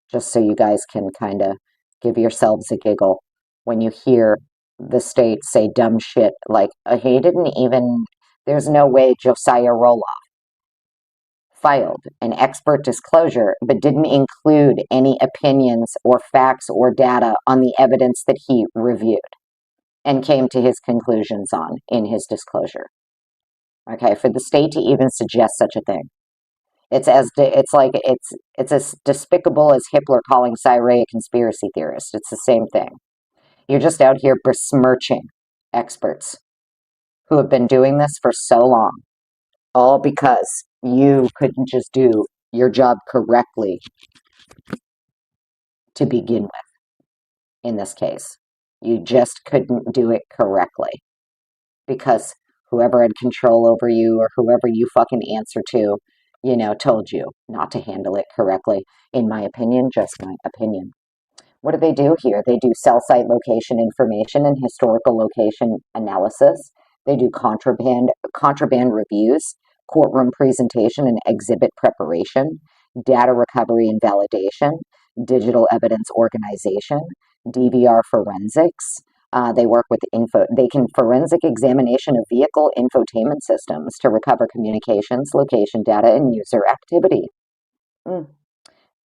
just so you guys can kind of give yourselves a giggle when you hear the state say dumb shit like, he didn't even, there's no way Josiah Roloff filed an expert disclosure but didn't include any opinions or facts or data on the evidence that he reviewed and came to his conclusions on in his disclosure. Okay, for the state to even suggest such a thing. It's as despicable as Hitler calling Syray a conspiracy theorist. It's the same thing. You're just out here besmirching experts who have been doing this for so long, all because you couldn't just do your job correctly to begin with. In this case, you just couldn't do it correctly because whoever had control over you or whoever you fucking answer to, told you not to handle it correctly. In my opinion, just my opinion. What do they do here? They do cell site location information and historical location analysis. They do contraband reviews, courtroom presentation and exhibit preparation, data recovery and validation, digital evidence organization, DVR forensics. They work with they can forensic examination of vehicle infotainment systems to recover communications, location data, and user activity.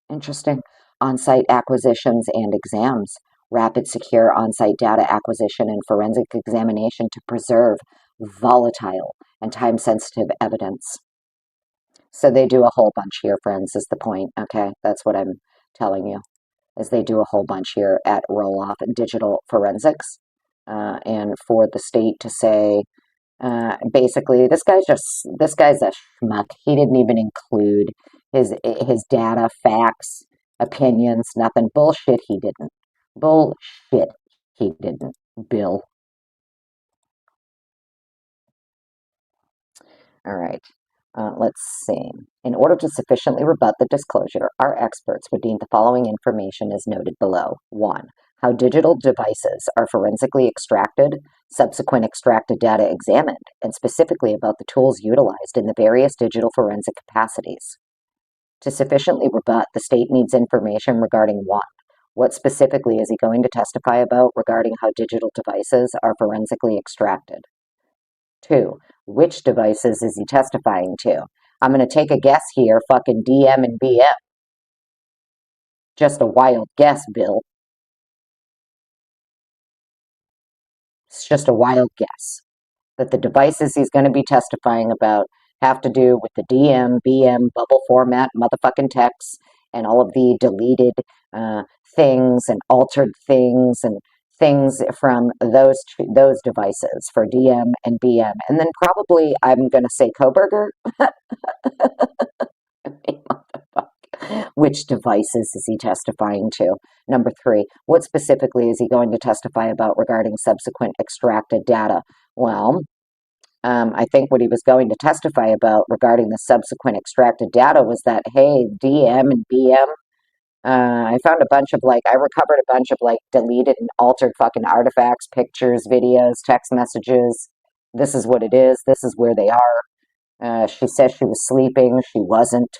Interesting. On-site acquisitions and exams. Rapid, secure on-site data acquisition and forensic examination to preserve volatile and time-sensitive evidence. So they do a whole bunch here, friends, is the point. Okay, that's what I'm telling you. as they do a whole bunch here at Roll-Off Digital Forensics, and for the state to say, basically, this guy's a schmuck. He didn't even include his data, facts, opinions, nothing. Bullshit, he didn't. Bullshit, he didn't. Bill. All right. Let's see. In order to sufficiently rebut the disclosure, our experts would deem the following information as noted below. 1. How digital devices are forensically extracted, subsequent extracted data examined, and specifically about the tools utilized in the various digital forensic capacities. To sufficiently rebut, the state needs information regarding 1. What specifically is he going to testify about regarding how digital devices are forensically extracted? 2. Which devices is he testifying to? I'm going to take a guess here, fucking DM and BM. Just a wild guess, Bill. It's just a wild guess that the devices he's going to be testifying about have to do with the DM, BM, bubble format, motherfucking texts, and all of the deleted things and altered things and things from those devices for DM and BM. And then probably I'm going to say Kohberger. Which devices is he testifying to? Number 3, what specifically is he going to testify about regarding subsequent extracted data? Well, I think what he was going to testify about regarding the subsequent extracted data was that, hey, DM and BM, I found a bunch of I recovered a bunch of deleted and altered fucking artifacts, pictures, videos, text messages. This is what it is. This is where they are. She says she was sleeping. She wasn't.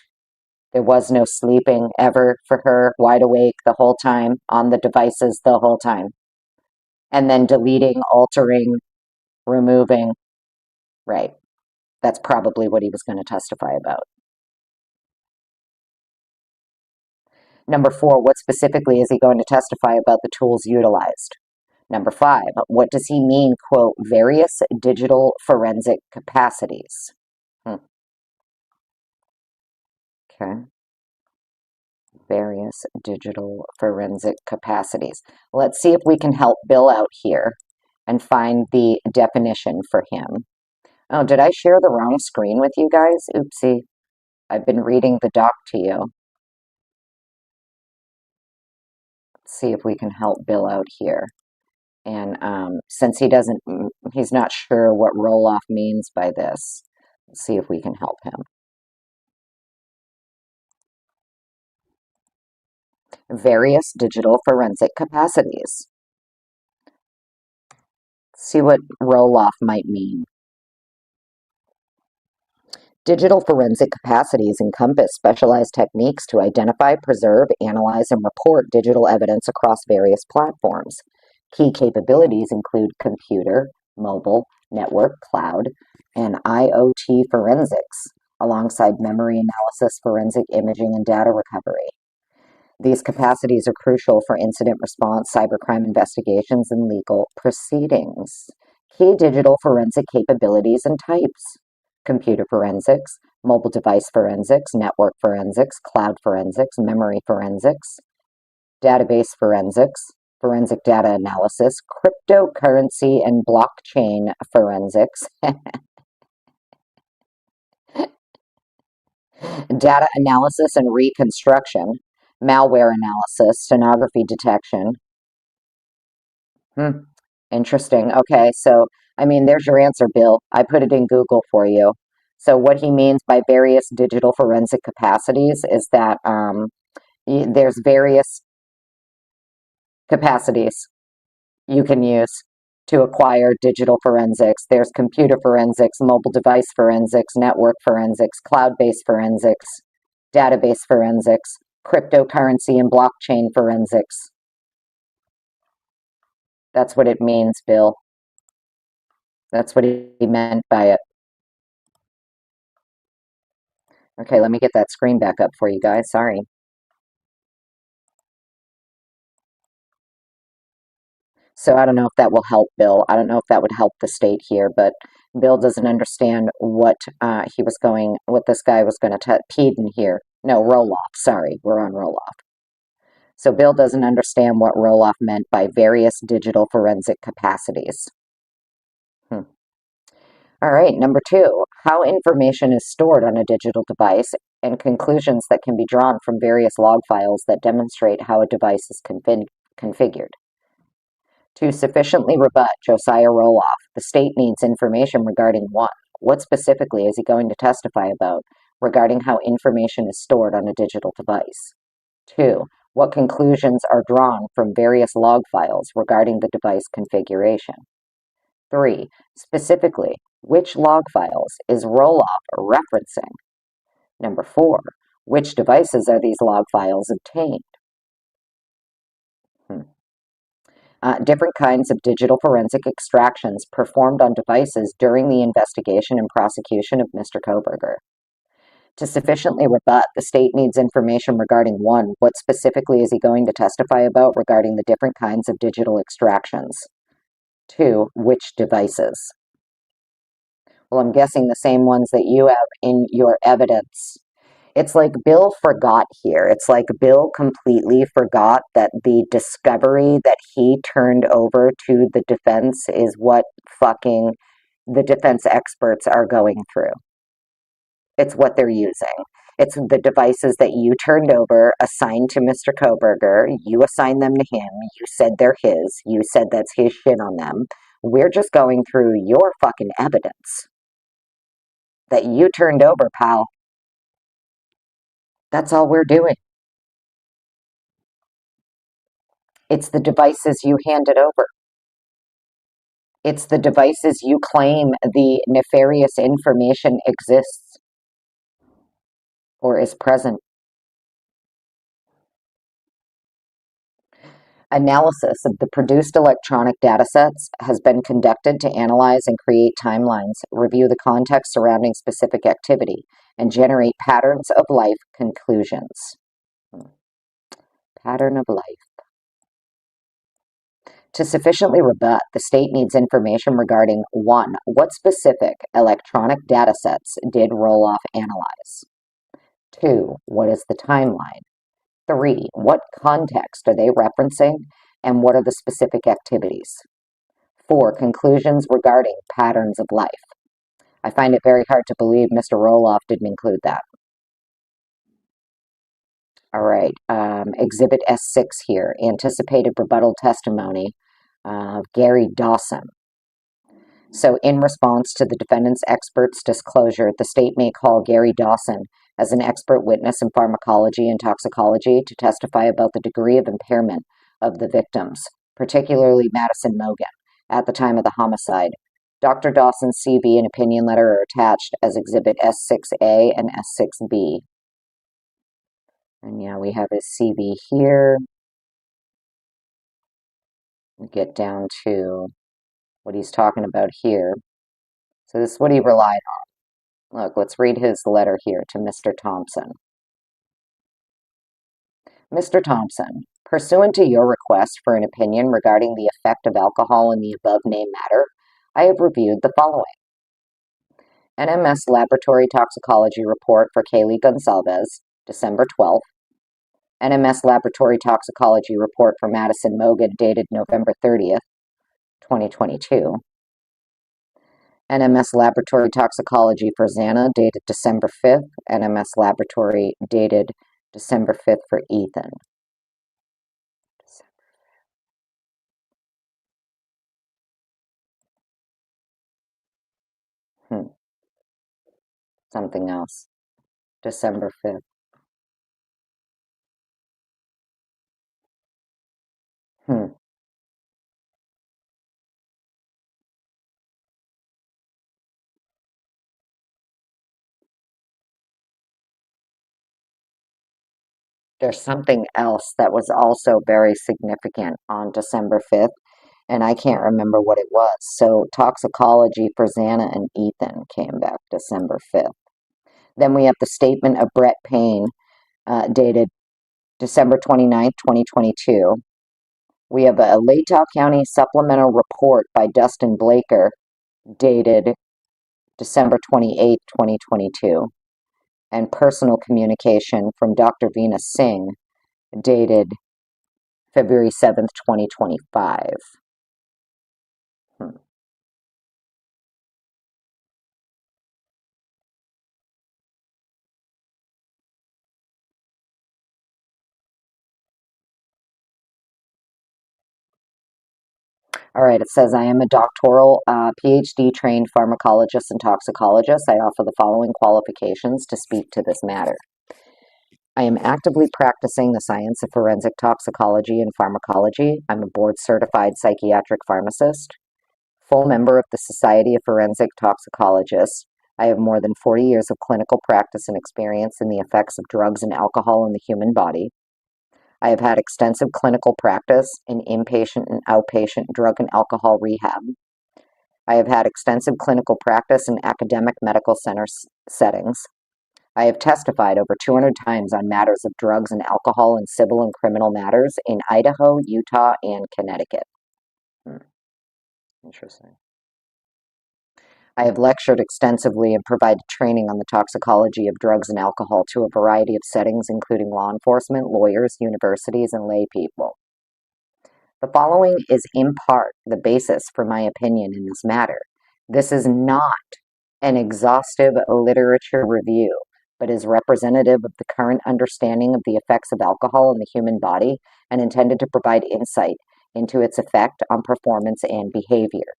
There was no sleeping ever for her, wide awake the whole time, on the devices the whole time. And then deleting, altering, removing. Right. That's probably what he was going to testify about. Number 4, what specifically is he going to testify about the tools utilized? Number 5, what does he mean, quote, various digital forensic capacities? Okay. Various digital forensic capacities. Let's see if we can help Bill out here and find the definition for him. Oh, did I share the wrong screen with you guys? Oopsie. I've been reading the doc to you. Let's see if we can help Bill out here. And since he's not sure what roll-off means by this, let's see if we can help him. Various digital forensic capacities. See what roll-off might mean. Digital forensic capacities encompass specialized techniques to identify, preserve, analyze, and report digital evidence across various platforms. Key capabilities include computer, mobile, network, cloud, and IoT forensics, alongside memory analysis, forensic imaging, and data recovery. These capacities are crucial for incident response, cybercrime investigations, and legal proceedings. Key digital forensic capabilities and types: computer forensics, mobile device forensics, network forensics, cloud forensics, memory forensics, database forensics, forensic data analysis, cryptocurrency and blockchain forensics, data analysis and reconstruction, malware analysis, stenography detection. Interesting. Okay, so, I mean, there's your answer, Bill. I put it in Google for you. So what he means by various digital forensic capacities is that there's various capacities you can use to acquire digital forensics. There's computer forensics, mobile device forensics, network forensics, cloud-based forensics, database forensics, cryptocurrency and blockchain forensics. That's what it means, Bill. That's what he meant by it. Okay, let me get that screen back up for you guys. Sorry. So I don't know if that will help Bill. I don't know if that would help the state here, but Bill doesn't understand what what this guy was going to Peden here. No, roll off. Sorry, we're on roll off. So Bill doesn't understand what Roloff meant by various digital forensic capacities. All right, number 2, how information is stored on a digital device and conclusions that can be drawn from various log files that demonstrate how a device is configured. To sufficiently rebut Josiah Roloff, the state needs information regarding 1, what specifically is he going to testify about regarding how information is stored on a digital device? 2, what conclusions are drawn from various log files regarding the device configuration? 3, specifically, which log files is Roloff referencing? Number 4, which devices are these log files obtained? Different kinds of digital forensic extractions performed on devices during the investigation and prosecution of Mr. Kohberger. To sufficiently rebut, the state needs information regarding 1, what specifically is he going to testify about regarding the different kinds of digital extractions? 2, which devices? Well, I'm guessing the same ones that you have in your evidence. It's like Bill forgot here. It's like Bill completely forgot that the discovery that he turned over to the defense is what fucking the defense experts are going through. It's what they're using. It's the devices that you turned over, assigned to Mr. Kohberger. You assigned them to him. You said they're his. You said that's his shit on them. We're just going through your fucking evidence that you turned over, pal. That's all we're doing. It's the devices you handed over. It's the devices you claim the nefarious information exists or is present. Analysis of the produced electronic datasets has been conducted to analyze and create timelines, review the context surrounding specific activity, and generate patterns of life conclusions. Pattern of life. To sufficiently rebut, the state needs information regarding 1, what specific electronic datasets did Roloff analyze? 2, what is the timeline? 3, what context are they referencing, and what are the specific activities? 4, conclusions regarding patterns of life. I find it very hard to believe Mr. Roloff didn't include that. All right, Exhibit S6 here, anticipated rebuttal testimony of Gary Dawson. So in response to the defendant's expert's disclosure, the state may call Gary Dawson as an expert witness in pharmacology and toxicology to testify about the degree of impairment of the victims, particularly Madison Mogen, at the time of the homicide. Dr. Dawson's CV and opinion letter are attached as Exhibit S6A and S6B. And yeah, we have his CV here. We get down to what he's talking about here. So this is what he relied on. Look, let's read his letter here to Mr. Thompson. Mr. Thompson, pursuant to your request for an opinion regarding the effect of alcohol in the above-named matter, I have reviewed the following. NMS Laboratory Toxicology Report for Kaylee Gonsalves, December 12th. NMS Laboratory Toxicology Report for Madison Mogen, dated November 30th, 2022. NMS Laboratory Toxicology for Xana, dated December 5th. NMS Laboratory, dated December 5th for Ethan. Something else. December 5th. There's something else that was also very significant on December 5th, and I can't remember what it was. So toxicology for Xana and Ethan came back December 5th. Then we have the statement of Brett Payne, dated December 29th, 2022. We have a Latah County supplemental report by Dustin Blaker, dated December 28th, 2022. And personal communication from Dr. Veena Singh, dated February 7th, 2025. All right, it says, I am a doctoral PhD trained pharmacologist and toxicologist. I offer the following qualifications to speak to this matter. I am actively practicing the science of forensic toxicology and pharmacology. I'm a board certified psychiatric pharmacist, full member of the Society of Forensic Toxicologists. I have more than 40 years of clinical practice and experience in the effects of drugs and alcohol in the human body. I have had extensive clinical practice in inpatient and outpatient drug and alcohol rehab. I have had extensive clinical practice in academic medical center settings. I have testified over 200 times on matters of drugs and alcohol in civil and criminal matters in Idaho, Utah, and Connecticut. Interesting. I have lectured extensively and provided training on the toxicology of drugs and alcohol to a variety of settings, including law enforcement, lawyers, universities, and lay people. The following is in part the basis for my opinion in this matter. This is not an exhaustive literature review, but is representative of the current understanding of the effects of alcohol in the human body and intended to provide insight into its effect on performance and behavior.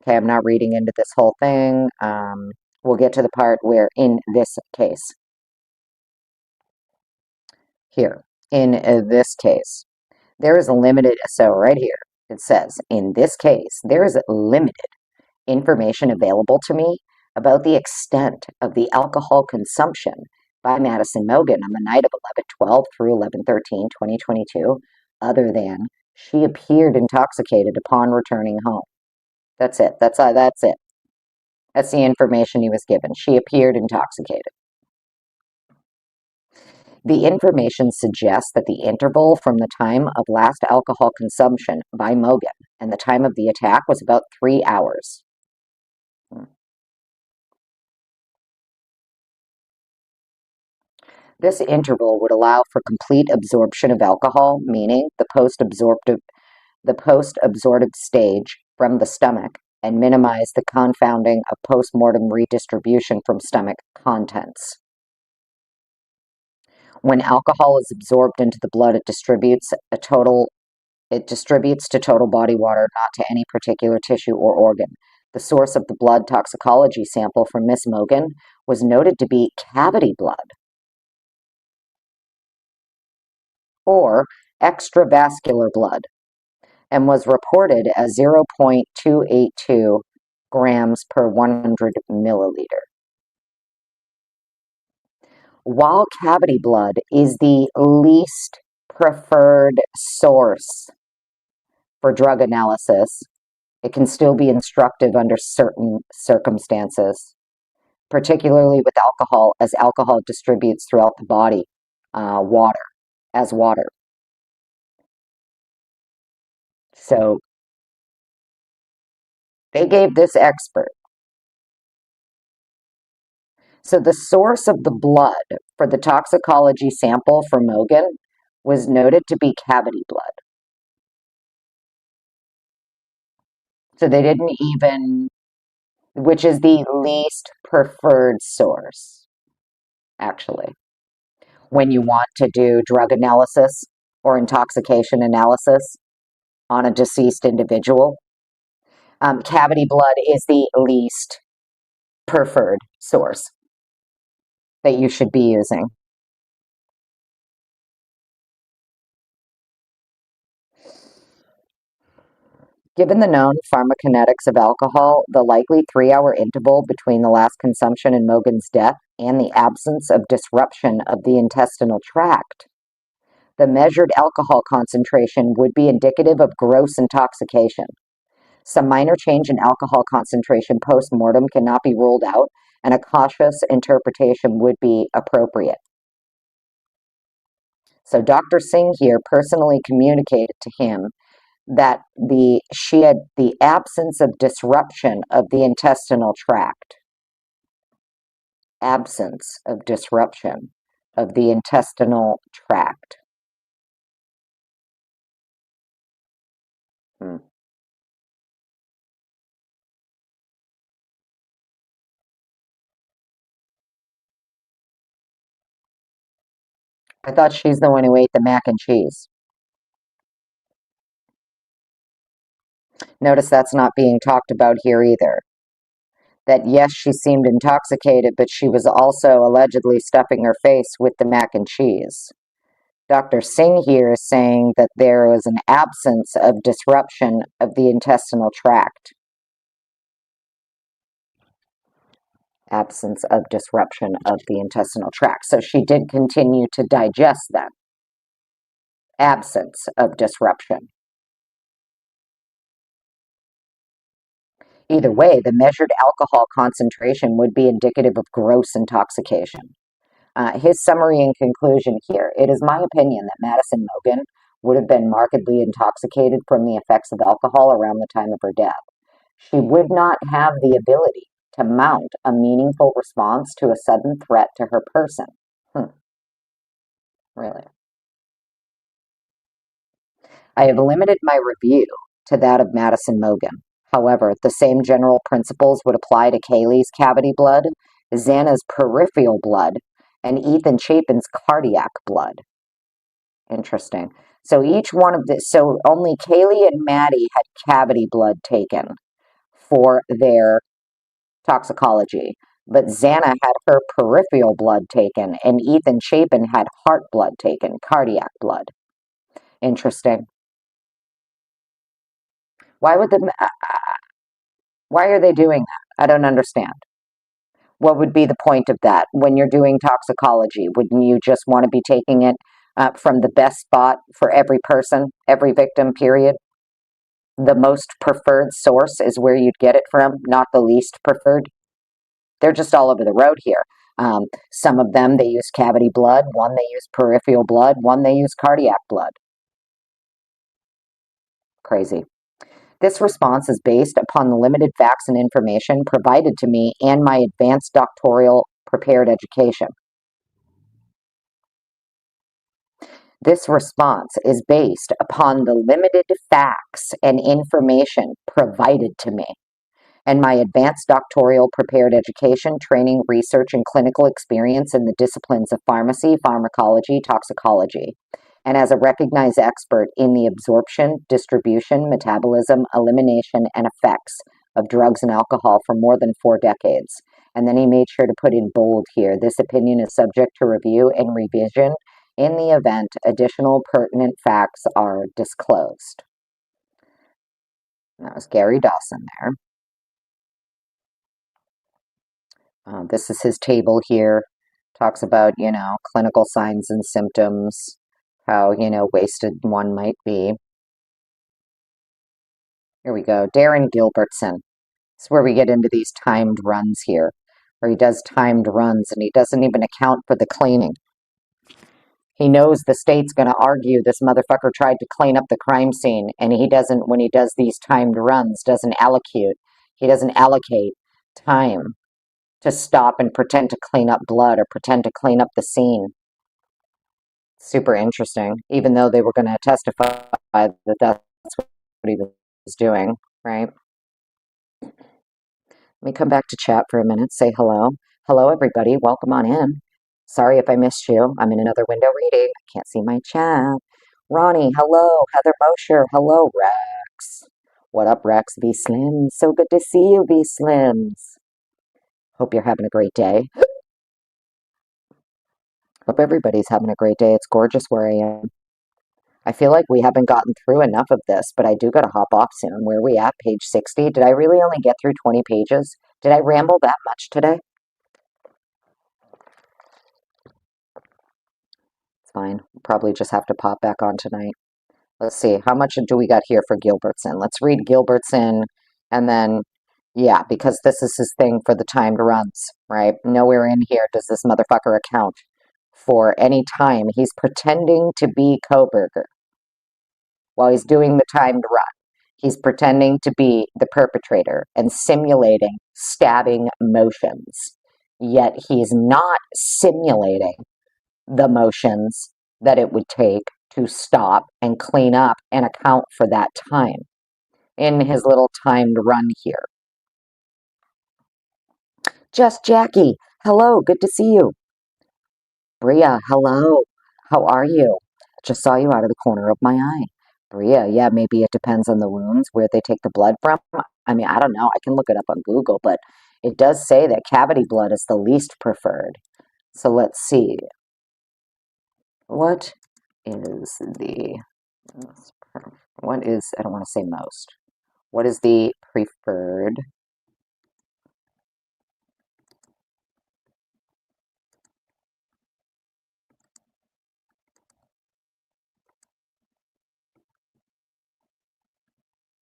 Okay, I'm not reading into this whole thing. We'll get to the part where in this case. Here, in this case, there is a limited, so right here, it says, in this case, there is limited information available to me about the extent of the alcohol consumption by Madison Mogen on the night of 11/12 through 11/13/2022, other than she appeared intoxicated upon returning home. That's it. That's it. That's the information he was given. She appeared intoxicated. The information suggests that the interval from the time of last alcohol consumption by Mogen and the time of the attack was about 3 hours. This interval would allow for complete absorption of alcohol, meaning the post-absorptive stage from the stomach, and minimize the confounding of post-mortem redistribution from stomach contents. When alcohol is absorbed into the blood, it distributes to total body water, not to any particular tissue or organ. The source of the blood toxicology sample from Miss Mogen was noted to be cavity blood, or extravascular blood, and was reported as 0.282 grams per 100 milliliter. While cavity blood is the least preferred source for drug analysis, it can still be instructive under certain circumstances, particularly with alcohol, as alcohol distributes throughout the body, as water. So they gave this expert. So the source of the blood for the toxicology sample for Mogen was noted to be cavity blood. So they didn't even, which is the least preferred source, actually. When you want to do drug analysis or intoxication analysis on a deceased individual, cavity blood is the least preferred source that you should be using. Given the known pharmacokinetics of alcohol, the likely 3-hour interval between the last consumption and Mogen's death, and the absence of disruption of the intestinal tract, the measured alcohol concentration would be indicative of gross intoxication. Some minor change in alcohol concentration post-mortem cannot be ruled out, and a cautious interpretation would be appropriate. So Dr. Singh here personally communicated to him that she had the absence of disruption of the intestinal tract. Absence of disruption of the intestinal tract. Hmm. I thought she's the one who ate the mac and cheese. Notice that's not being talked about here either. That yes, she seemed intoxicated, but she was also allegedly stuffing her face with the mac and cheese. Dr. Singh here is saying that there was an absence of disruption of the intestinal tract. Absence of disruption of the intestinal tract. So she did continue to digest then. Absence of disruption. Either way, the measured alcohol concentration would be indicative of gross intoxication. His summary and conclusion here: it is my opinion that Madison Mogen would have been markedly intoxicated from the effects of alcohol around the time of her death. She would not have the ability to mount a meaningful response to a sudden threat to her person. Really? I have limited my review to that of Madison Mogen. However, the same general principles would apply to Kaylee's cavity blood, Xana's peripheral blood, and Ethan Chapin's cardiac blood. Interesting. So each one of this, so only Kaylee and Maddie had cavity blood taken for their toxicology, but Xana had her peripheral blood taken, and Ethan Chapin had heart blood taken, cardiac blood. Interesting. Why would the Why are they doing that? I don't understand. What would be the point of that? When you're doing toxicology, wouldn't you just want to be taking it from the best spot for every person, every victim, period? The most preferred source is where you'd get it from, not the least preferred. They're just all over the road here. Some of them, they use cavity blood. One, they use peripheral blood. One, they use cardiac blood. Crazy. This response is based upon the limited facts and information provided to me and my advanced doctoral prepared education. This response is based upon the limited facts and information provided to me and my advanced doctoral prepared education, training, research, and clinical experience in the disciplines of pharmacy, pharmacology, toxicology, and as a recognized expert in the absorption, distribution, metabolism, elimination, and effects of drugs and alcohol for more than 4 decades. And then he made sure to put in bold here, this opinion is subject to review and revision in the event additional pertinent facts are disclosed. That was Gary Dawson there. This is his table here. Talks about, clinical signs and symptoms, how, wasted one might be. Here we go. Darren Gilbertson. This is where we get into these timed runs here, where he does timed runs and he doesn't even account for the cleaning. He knows the state's going to argue this motherfucker tried to clean up the crime scene, and he doesn't, when he does these timed runs, he doesn't allocate time to stop and pretend to clean up blood or pretend to clean up the scene. Super interesting, even though they were going to testify that that's what he was doing, right? Let me come back to chat for a minute, say hello. Hello, everybody. Welcome on in. Sorry if I missed you. I'm in another window reading. I can't see my chat. Ronnie, hello. Heather Mosher, hello. Rex. What up, Rex? V Slims. So good to see you, V Slims. Hope you're having a great day. Hope everybody's having a great day. It's gorgeous where I am. I feel like we haven't gotten through enough of this, but I do got to hop off soon. Where are we at? Page 60? Did I really only get through 20 pages? Did I ramble that much today? It's fine. Probably just have to pop back on tonight. Let's see. How much do we got here for Gilbertson? Let's read Gilbertson and then, yeah, because this is his thing for the timed runs, right? Nowhere in here does this motherfucker account for any time he's pretending to be Kohberger while he's doing the timed run. He's pretending to be the perpetrator and simulating stabbing motions. Yet he's not simulating the motions that it would take to stop and clean up and account for that time. in his little timed run here. Just Jackie, hello, good to see you. Bria, hello, how are you? Just saw you out of the corner of my eye. Bria, yeah, maybe it depends on the wounds, where they take the blood from. I mean, I don't know, I can look it up on Google, but it does say that cavity blood is the least preferred. So let's see. What is the, what is, I don't want to say most. What is the preferred?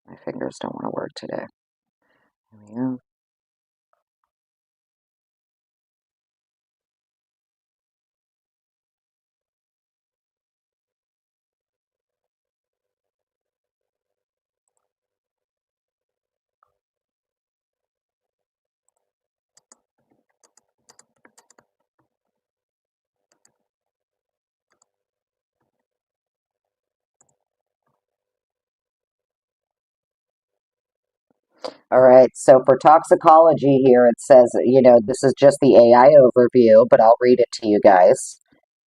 My fingers don't want to work today. Here we go. All right, so for toxicology here, it says, this is just the AI overview, but I'll read it to you guys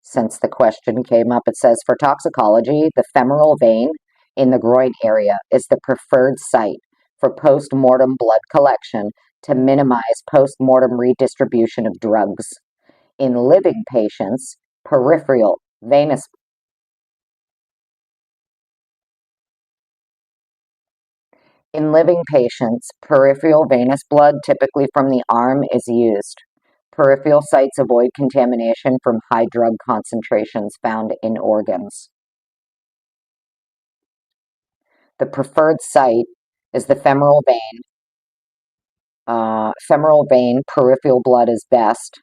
since the question came up. It says, for toxicology, the femoral vein in the groin area is the preferred site for post-mortem blood collection to minimize post-mortem redistribution of drugs. In living patients, peripheral venous In living patients, peripheral venous blood, typically from the arm, is used. Peripheral sites avoid contamination from high drug concentrations found in organs. The preferred site is the femoral vein. Femoral vein, peripheral blood is best,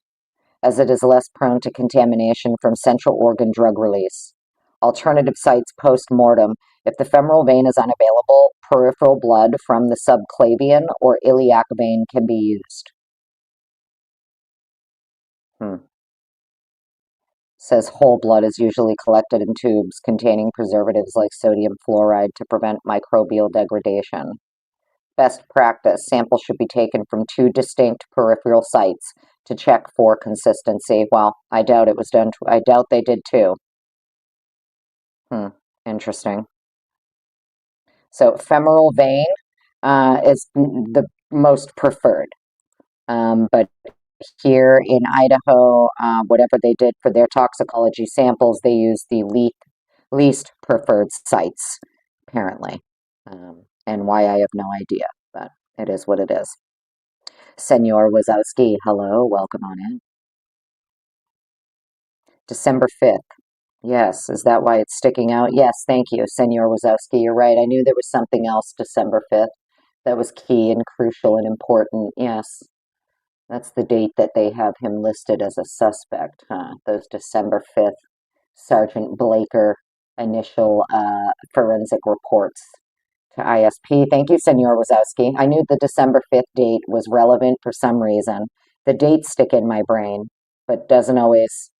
as it is less prone to contamination from central organ drug release. Alternative sites post-mortem. If the femoral vein is unavailable, peripheral blood from the subclavian or iliac vein can be used. Says whole blood is usually collected in tubes containing preservatives like sodium fluoride to prevent microbial degradation. Best practice, samples should be taken from 2 distinct peripheral sites to check for consistency. Well, I doubt it was done. I doubt they did too. Interesting. So femoral vein is the most preferred. But here in Idaho, whatever they did for their toxicology samples, they used the least preferred sites, apparently. And why, I have no idea, but it is what it is. Senor Wazowski, hello, welcome on in. December 5th. Yes, is that why it's sticking out? Yes, thank you, Senor Wazowski. You're right. I knew there was something else December 5th that was key and crucial and important. Yes, that's the date that they have him listed as a suspect, huh? Those December 5th Sergeant Blaker initial forensic reports to ISP. Thank you, Senor Wazowski. I knew the December 5th date was relevant for some reason. The dates stick in my brain, but doesn't always,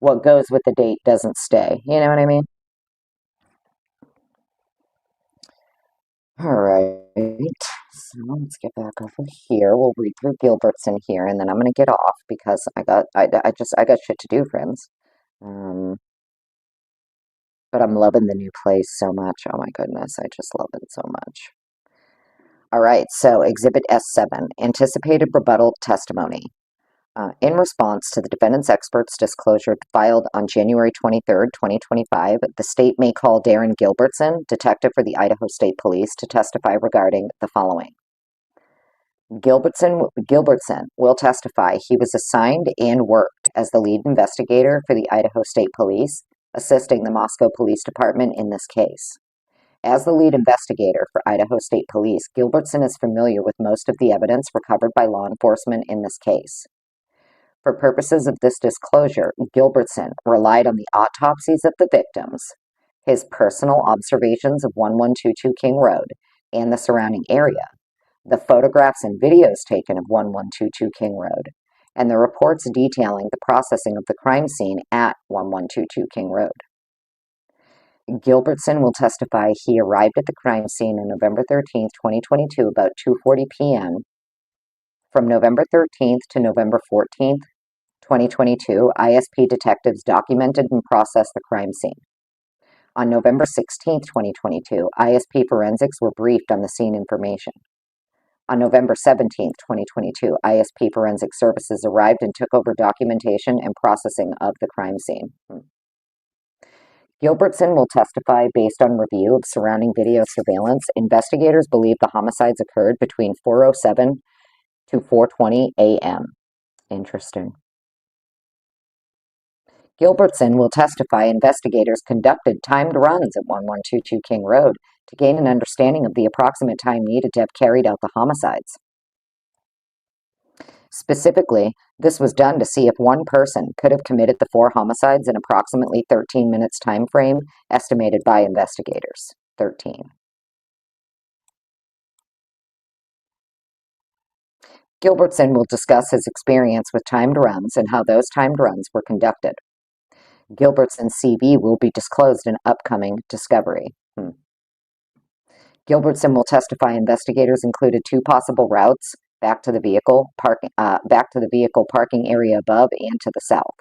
what goes with the date doesn't stay. You know what I mean? All right. So let's get back over here. We'll read through Gilbert's in here, and then I'm gonna get off because I got shit to do, friends. But I'm loving the new place so much. Oh my goodness, I just love it so much. All right, so Exhibit S7, anticipated rebuttal testimony. In response to the defendant's expert's disclosure filed on January 23rd, 2025, the state may call Darren Gilbertson, detective for the Idaho State Police, to testify regarding the following. Gilbertson will testify he was assigned and worked as the lead investigator for the Idaho State Police, assisting the Moscow Police Department in this case. As the lead investigator for Idaho State Police, Gilbertson is familiar with most of the evidence recovered by law enforcement in this case. For purposes of this disclosure, Gilbertson relied on the autopsies of the victims, his personal observations of 1122 King Road and the surrounding area, the photographs and videos taken of 1122 King Road, and the reports detailing the processing of the crime scene at 1122 King Road. Gilbertson will testify he arrived at the crime scene on November 13th, 2022, about 2:40 p.m. From November 13th to November 14th, 2022, ISP detectives documented and processed the crime scene. On November 16th, 2022, ISP forensics were briefed on the scene information. On November 17th, 2022, ISP Forensic Services arrived and took over documentation and processing of the crime scene. Gilbertson will testify based on review of surrounding video surveillance. Investigators believe the homicides occurred between 4:07 to 4:20 a.m. Interesting. Gilbertson will testify investigators conducted timed runs at 1122 King Road to gain an understanding of the approximate time needed to have carried out the homicides. Specifically, this was done to see if one person could have committed the 4 homicides in approximately 13 minutes time frame, estimated by investigators. 13. Gilbertson will discuss his experience with timed runs and how those timed runs were conducted. Gilbertson's CV will be disclosed in upcoming discovery. Gilbertson will testify investigators included 2 possible routes back to the vehicle parking area above and to the south.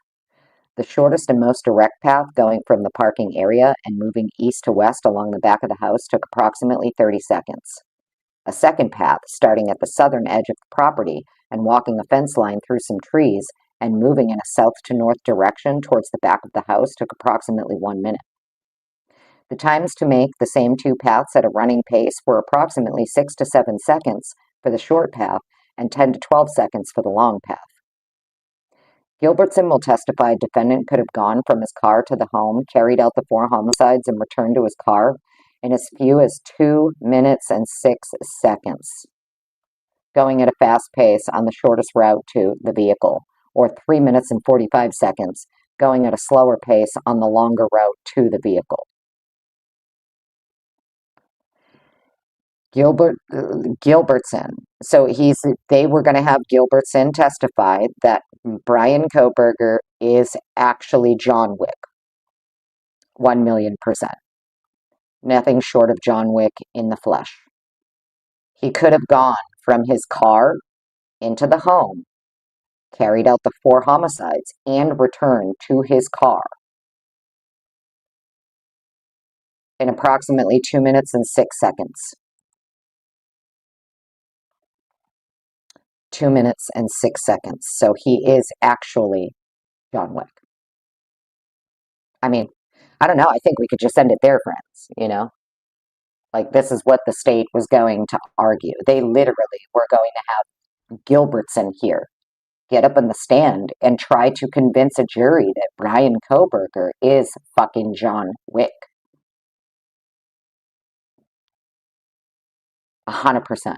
The shortest and most direct path going from the parking area and moving east to west along the back of the house took approximately 30 seconds. A second path, starting at the southern edge of the property and walking a fence line through some trees and moving in a south to north direction towards the back of the house, took approximately 1 minute. The times to make the same 2 paths at a running pace were approximately 6 to 7 seconds for the short path and 10 to 12 seconds for the long path. Gilbertson will testify defendant could have gone from his car to the home, carried out the 4 homicides, and returned to his car in as few as 2 minutes and 6 seconds, going at a fast pace on the shortest route to the vehicle, or 3 minutes and 45 seconds, going at a slower pace on the longer route to the vehicle. Gilbertson. So they were going to have Gilbertson testify that Brian Kohberger is actually John Wick. 1,000,000%. Nothing short of John Wick in the flesh. He could have gone from his car into the home, carried out the 4 homicides, and returned to his car in approximately 2 minutes and 6 seconds. 2 minutes and 6 seconds. So he is actually John Wick. I mean, I don't know. I think we could just end it there, friends, Like, this is what the state was going to argue. They literally were going to have Gilbertson here get up in the stand and try to convince a jury that Brian Kohberger is fucking John Wick. 100%.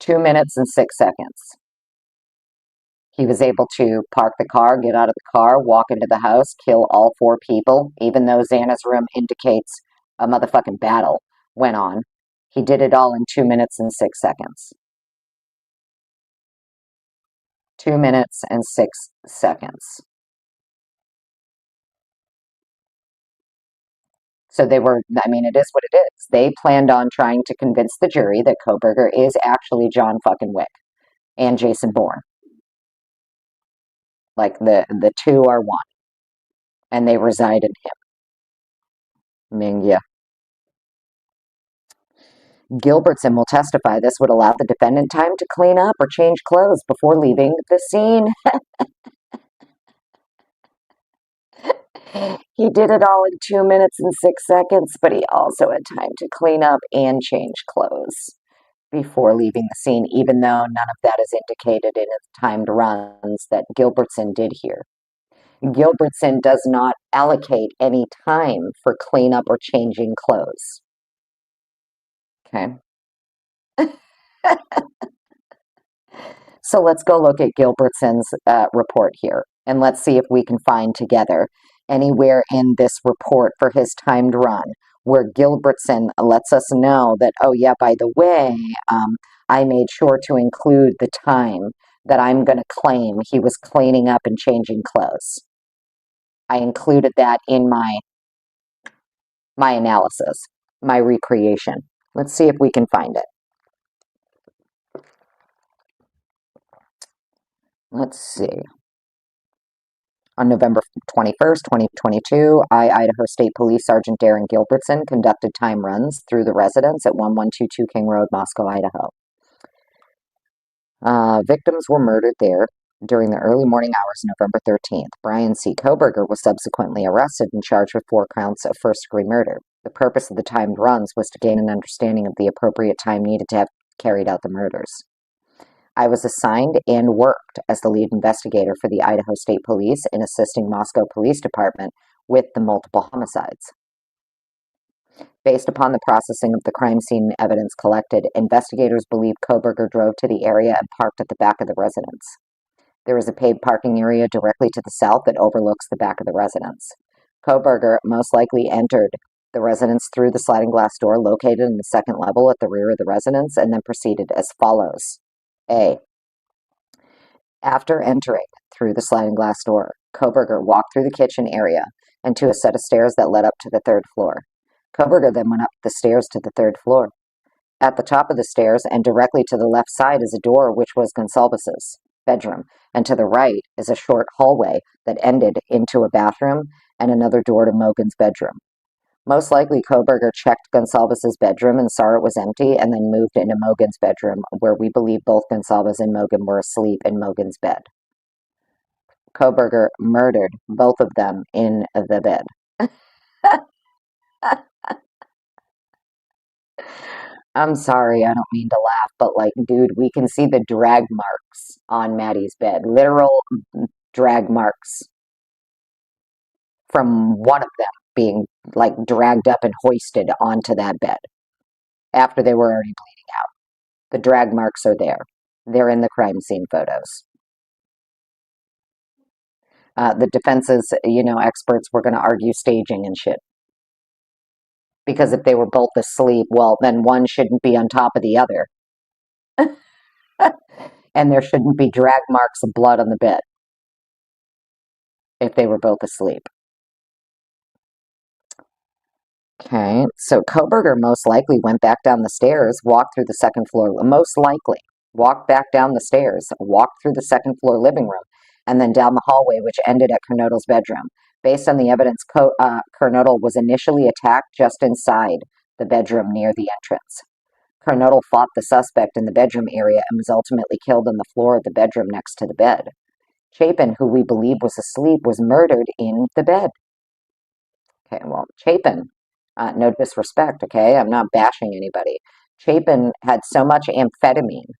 2 minutes and 6 seconds. He was able to park the car, get out of the car, walk into the house, kill all 4 people, even though Xana's room indicates a motherfucking battle went on. He did it all in 2 minutes and 6 seconds. 2 minutes and 6 seconds. So it is what it is. They planned on trying to convince the jury that Kohberger is actually John fucking Wick and Jason Bourne. Like, the 2 are 1. And they reside in him. I mean, yeah. Gilbertson will testify this would allow the defendant time to clean up or change clothes before leaving the scene. He did it all in 2 minutes and 6 seconds, but he also had time to clean up and change clothes before leaving the scene, even though none of that is indicated in his timed runs that Gilbertson did here. Gilbertson does not allocate any time for cleanup or changing clothes. Okay. So let's go look at Gilbertson's report here, and let's see if we can find together anywhere in this report for his timed run where Gilbertson lets us know that, oh yeah, by the way, I made sure to include the time that I'm going to claim he was cleaning up and changing clothes. I included that in my analysis, my recreation. Let's see if we can find it. Let's see. On November 21st, 2022, Idaho State Police Sergeant Darren Gilbertson conducted time runs through the residence at 1122 King Road, Moscow, Idaho. Victims were murdered there during the early morning hours of November 13th. Brian C. Kohberger was subsequently arrested and charged with 4 counts of first-degree murder. The purpose of the timed runs was to gain an understanding of the appropriate time needed to have carried out the murders. I was assigned and worked as the lead investigator for the Idaho State Police in assisting Moscow Police Department with the multiple homicides. Based upon the processing of the crime scene evidence collected, investigators believe Kohberger drove to the area and parked at the back of the residence. There is a paid parking area directly to the south that overlooks the back of the residence. Kohberger most likely entered the residence through the sliding glass door located in the second level at the rear of the residence and then proceeded as follows. A. After entering through the sliding glass door, Kohberger walked through the kitchen area and to a set of stairs that led up to the 3rd floor. Kohberger then went up the stairs to the 3rd floor. At the top of the stairs and directly to the left side is a door which was Gonsalves's bedroom, and to the right is a short hallway that ended into a bathroom and another door to Mogen's bedroom. Most likely, Kohberger checked Gonsalves's bedroom and saw it was empty and then moved into Mogen's bedroom, where we believe both Gonsalves and Mogen were asleep in Mogen's bed. Kohberger murdered both of them in the bed. I'm sorry, I don't mean to laugh, but like, dude, we can see the drag marks on Maddie's bed. Literal drag marks from one of them being like dragged up and hoisted onto that bed after they were already bleeding out. The drag marks are there. They're in the crime scene photos. The defense's, experts were going to argue staging and shit. Because if they were both asleep, well, then one shouldn't be on top of the other. And there shouldn't be drag marks of blood on the bed if they were both asleep. Okay, so Kohberger most likely went back down the stairs, walked through the 2nd floor, most likely walked back down the stairs, walked through the 2nd floor living room, and then down the hallway, which ended at Kernodle's bedroom. Based on the evidence, Kernodle was initially attacked just inside the bedroom near the entrance. Kernodle fought the suspect in the bedroom area and was ultimately killed on the floor of the bedroom next to the bed. Chapin, who we believe was asleep, was murdered in the bed. Okay, well, Chapin, no disrespect, okay? I'm not bashing anybody. Chapin had so much amphetamine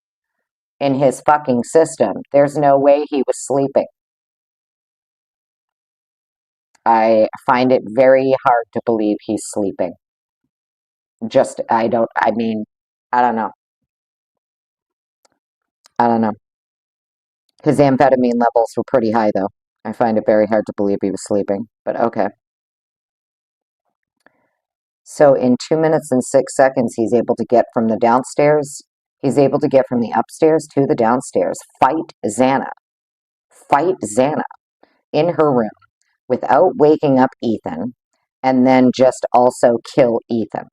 in his fucking system, there's no way he was sleeping. I find it very hard to believe he's sleeping. I don't know. I don't know. His amphetamine levels were pretty high, though. I find it very hard to believe he was sleeping, but okay. So in 2 minutes and 6 seconds, he's able to get from the downstairs. He's able to get from the upstairs to the downstairs. Fight Xana in her room without waking up Ethan, and then just also kill Ethan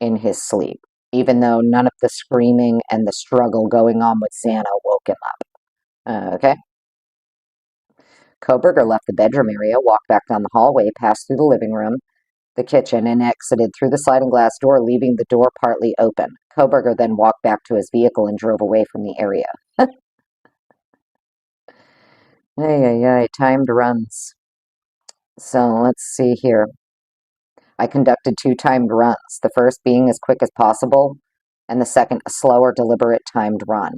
in his sleep, even though none of the screaming and the struggle going on with Xana woke him up. Okay. Kohberger left the bedroom area, walked back down the hallway, passed through the living room, the kitchen, and exited through the sliding glass door, leaving the door partly open. Kohberger then walked back to his vehicle and drove away from the area. Timed runs. So let's see here. I conducted 2 timed runs, the first being as quick as possible, and the second a slower, deliberate timed run.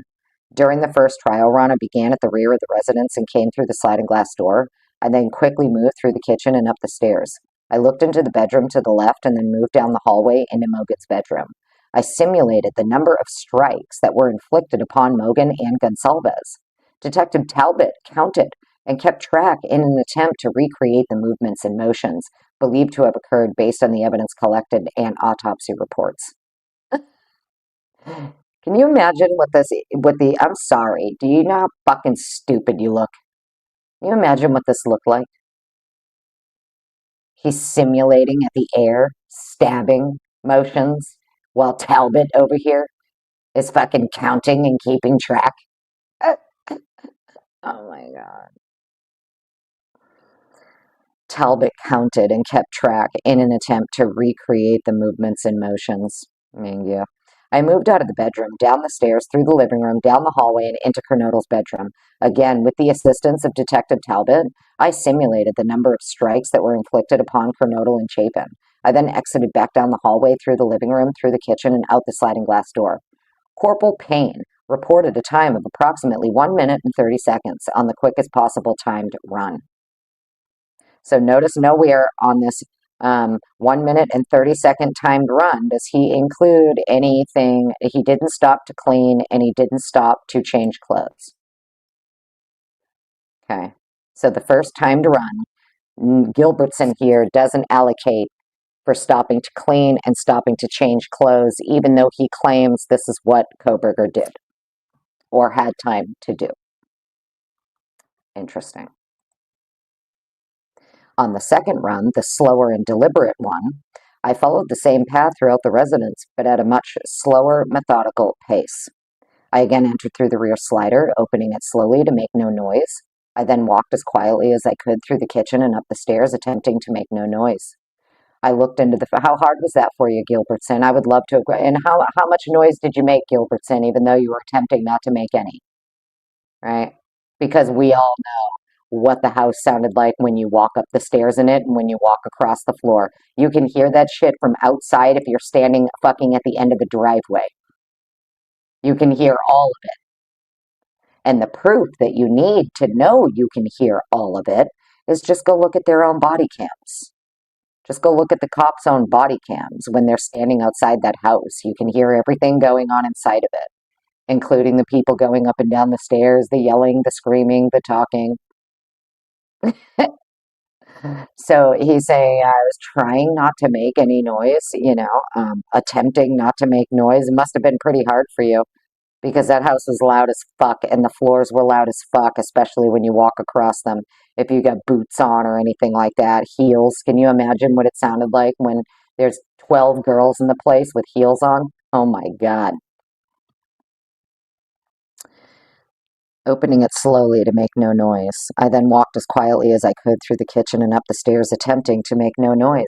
During the first trial run, I began at the rear of the residence and came through the sliding glass door. I then quickly moved through the kitchen and up the stairs. I looked into the bedroom to the left and then moved down the hallway into Mogen's bedroom. I simulated the number of strikes that were inflicted upon Mogen and Gonsalves. Detective Talbot counted and kept track in an attempt to recreate the movements and motions believed to have occurred based on the evidence collected and autopsy reports. Can you imagine I'm sorry, do you know how fucking stupid you look? Can you imagine what this looked like? He's simulating at the air, stabbing motions, while Talbot over here is fucking counting and keeping track. Oh my God. Talbot counted and kept track in an attempt to recreate the movements and motions. Yeah. I moved out of the bedroom, down the stairs, through the living room, down the hallway, and into Kernodle's bedroom. Again, with the assistance of Detective Talbot, I simulated the number of strikes that were inflicted upon Kernodle and Chapin. I then exited back down the hallway, through the living room, through the kitchen, and out the sliding glass door. Corporal Payne reported a time of approximately 1 minute and 30 seconds on the quickest possible timed run. So notice nowhere on this 1 minute and 30-second timed run does he include anything. He didn't stop to clean and he didn't stop to change clothes. Okay, so the first timed run, Gilbertson here doesn't allocate for stopping to clean and stopping to change clothes, even though he claims this is what Kohberger did or had time to do. Interesting. On the second run, the slower and deliberate one, I followed the same path throughout the residence, but at a much slower, methodical pace. I again entered through the rear slider, opening it slowly to make no noise. I then walked as quietly as I could through the kitchen and up the stairs, attempting to make no noise. I looked into the... How hard was that for you, Gilbertson? I would love to... And how much noise did you make, Gilbertson, even though you were attempting not to make any? Right? Because we all know what the house sounded like when you walk up the stairs in it and when you walk across the floor. You can hear that shit from outside if you're standing fucking at the end of the driveway. You can hear all of it. And the proof that you need to know you can hear all of it is just go look at their own body cams. Just go look at the cops' own body cams when they're standing outside that house. You can hear everything going on inside of it, including the people going up and down the stairs, the yelling, the screaming, the talking. So he's saying, I was trying not to make any noise, attempting not to make noise. It must have been pretty hard for you because that house was loud as fuck and the floors were loud as fuck, especially when you walk across them. If you got boots on or anything like that, heels. Can you imagine what it sounded like when there's 12 girls in the place with heels on? Oh my God. Opening it slowly to make no noise. I then walked as quietly as I could through the kitchen and up the stairs, attempting to make no noise.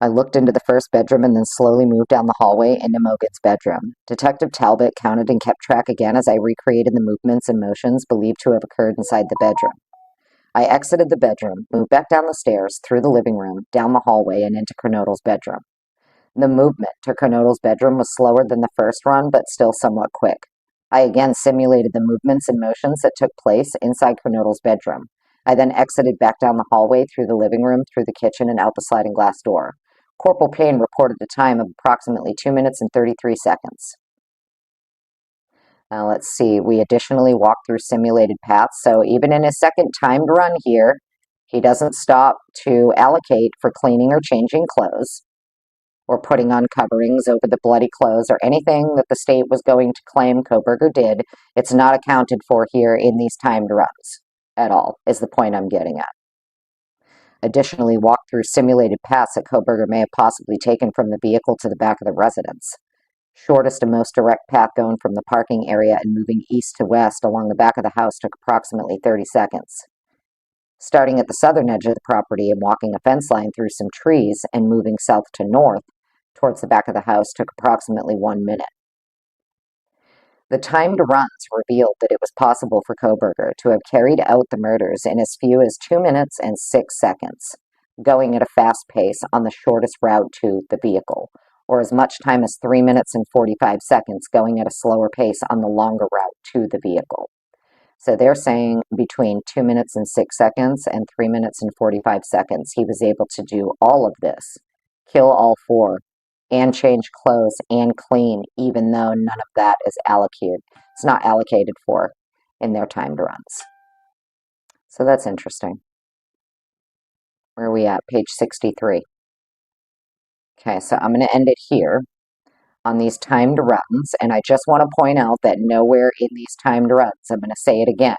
I looked into the first bedroom and then slowly moved down the hallway into Mogan's bedroom. Detective Talbot counted and kept track again as I recreated the movements and motions believed to have occurred inside the bedroom. I exited the bedroom, moved back down the stairs, through the living room, down the hallway, and into Kernodle's bedroom. The movement to Kernodle's bedroom was slower than the first run, but still somewhat quick. I again simulated the movements and motions that took place inside Kernodle's bedroom. I then exited back down the hallway, through the living room, through the kitchen, and out the sliding glass door. Corporal Payne reported a time of approximately 2 minutes and 33 seconds. Now let's see, we additionally walked through simulated paths, so even in his second timed run here, he doesn't stop to allocate for cleaning or changing clothes, or putting on coverings over the bloody clothes, or anything that the state was going to claim Kohberger did. It's not accounted for here in these timed runs at all, is the point I'm getting at. Additionally, walked through simulated paths that Kohberger may have possibly taken from the vehicle to the back of the residence. Shortest and most direct path going from the parking area and moving east to west along the back of the house took approximately 30 seconds. Starting at the southern edge of the property and walking a fence line through some trees and moving south to north towards the back of the house took approximately 1 minute. The timed runs revealed that it was possible for Kohberger to have carried out the murders in as few as 2 minutes and 6 seconds, going at a fast pace on the shortest route to the vehicle, or as much time as 3 minutes and 45 seconds going at a slower pace on the longer route to the vehicle. So they're saying between 2 minutes and 6 seconds and 3 minutes and 45 seconds, he was able to do all of this, kill all four, and change clothes and clean, even though none of that is allocated. It's not allocated for in their timed runs. So that's interesting. Where are we at? Page 63. Okay, so I'm going to end it here on these timed runs, and I just want to point out that nowhere in these timed runs, I'm going to say it again,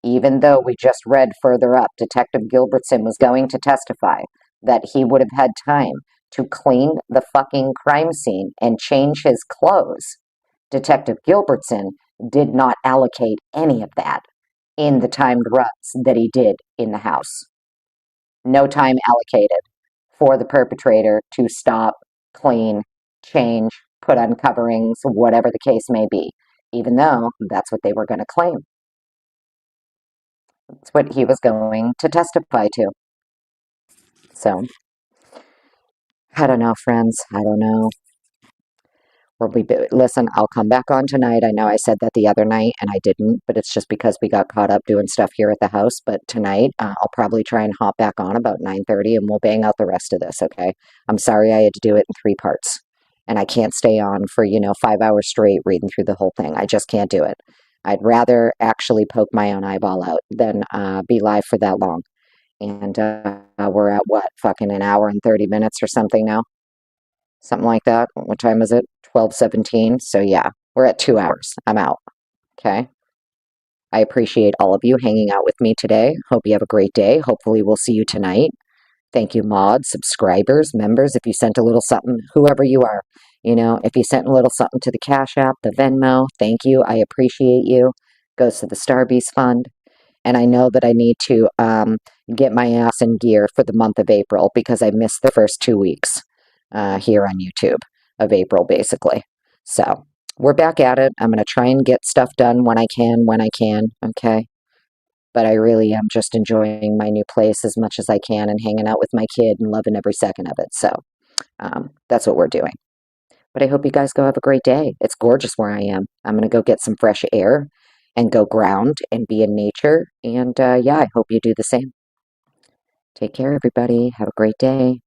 even though we just read further up, Detective Gilbertson was going to testify that he would have had time to clean the fucking crime scene and change his clothes. Detective Gilbertson did not allocate any of that in the timed runs that he did in the house. No time allocated for the perpetrator to stop, clean, change, put on coverings, whatever the case may be, even though that's what they were going to claim. That's what he was going to testify to. So, I don't know, friends. I don't know. Listen, I'll come back on tonight. I know I said that the other night and I didn't, but it's just because we got caught up doing stuff here at the house. But tonight, I'll probably try and hop back on about 9:30 and we'll bang out the rest of this, okay? I'm sorry I had to do it in 3 parts. And I can't stay on for, 5 hours straight reading through the whole thing. I just can't do it. I'd rather actually poke my own eyeball out than be live for that long. And we're at what, fucking an hour and 30 minutes or something now? Something like that. What time is it? 12:17. So yeah, we're at 2 hours. I'm out. Okay. I appreciate all of you hanging out with me today. Hope you have a great day. Hopefully we'll see you tonight. Thank you, mods, subscribers, members. If you sent a little something, whoever you are, if you sent a little something to the Cash App, the Venmo, thank you. I appreciate you. Goes to the Starbeast Fund. And I know that I need to get my ass in gear for the month of April because I missed the first 2 weeks here on YouTube of April, basically. So we're back at it. I'm going to try and get stuff done when I can, okay? But I really am just enjoying my new place as much as I can and hanging out with my kid and loving every second of it. So that's what we're doing. But I hope you guys go have a great day. It's gorgeous where I am. I'm going to go get some fresh air and go ground and be in nature. And yeah, I hope you do the same. Take care, everybody. Have a great day.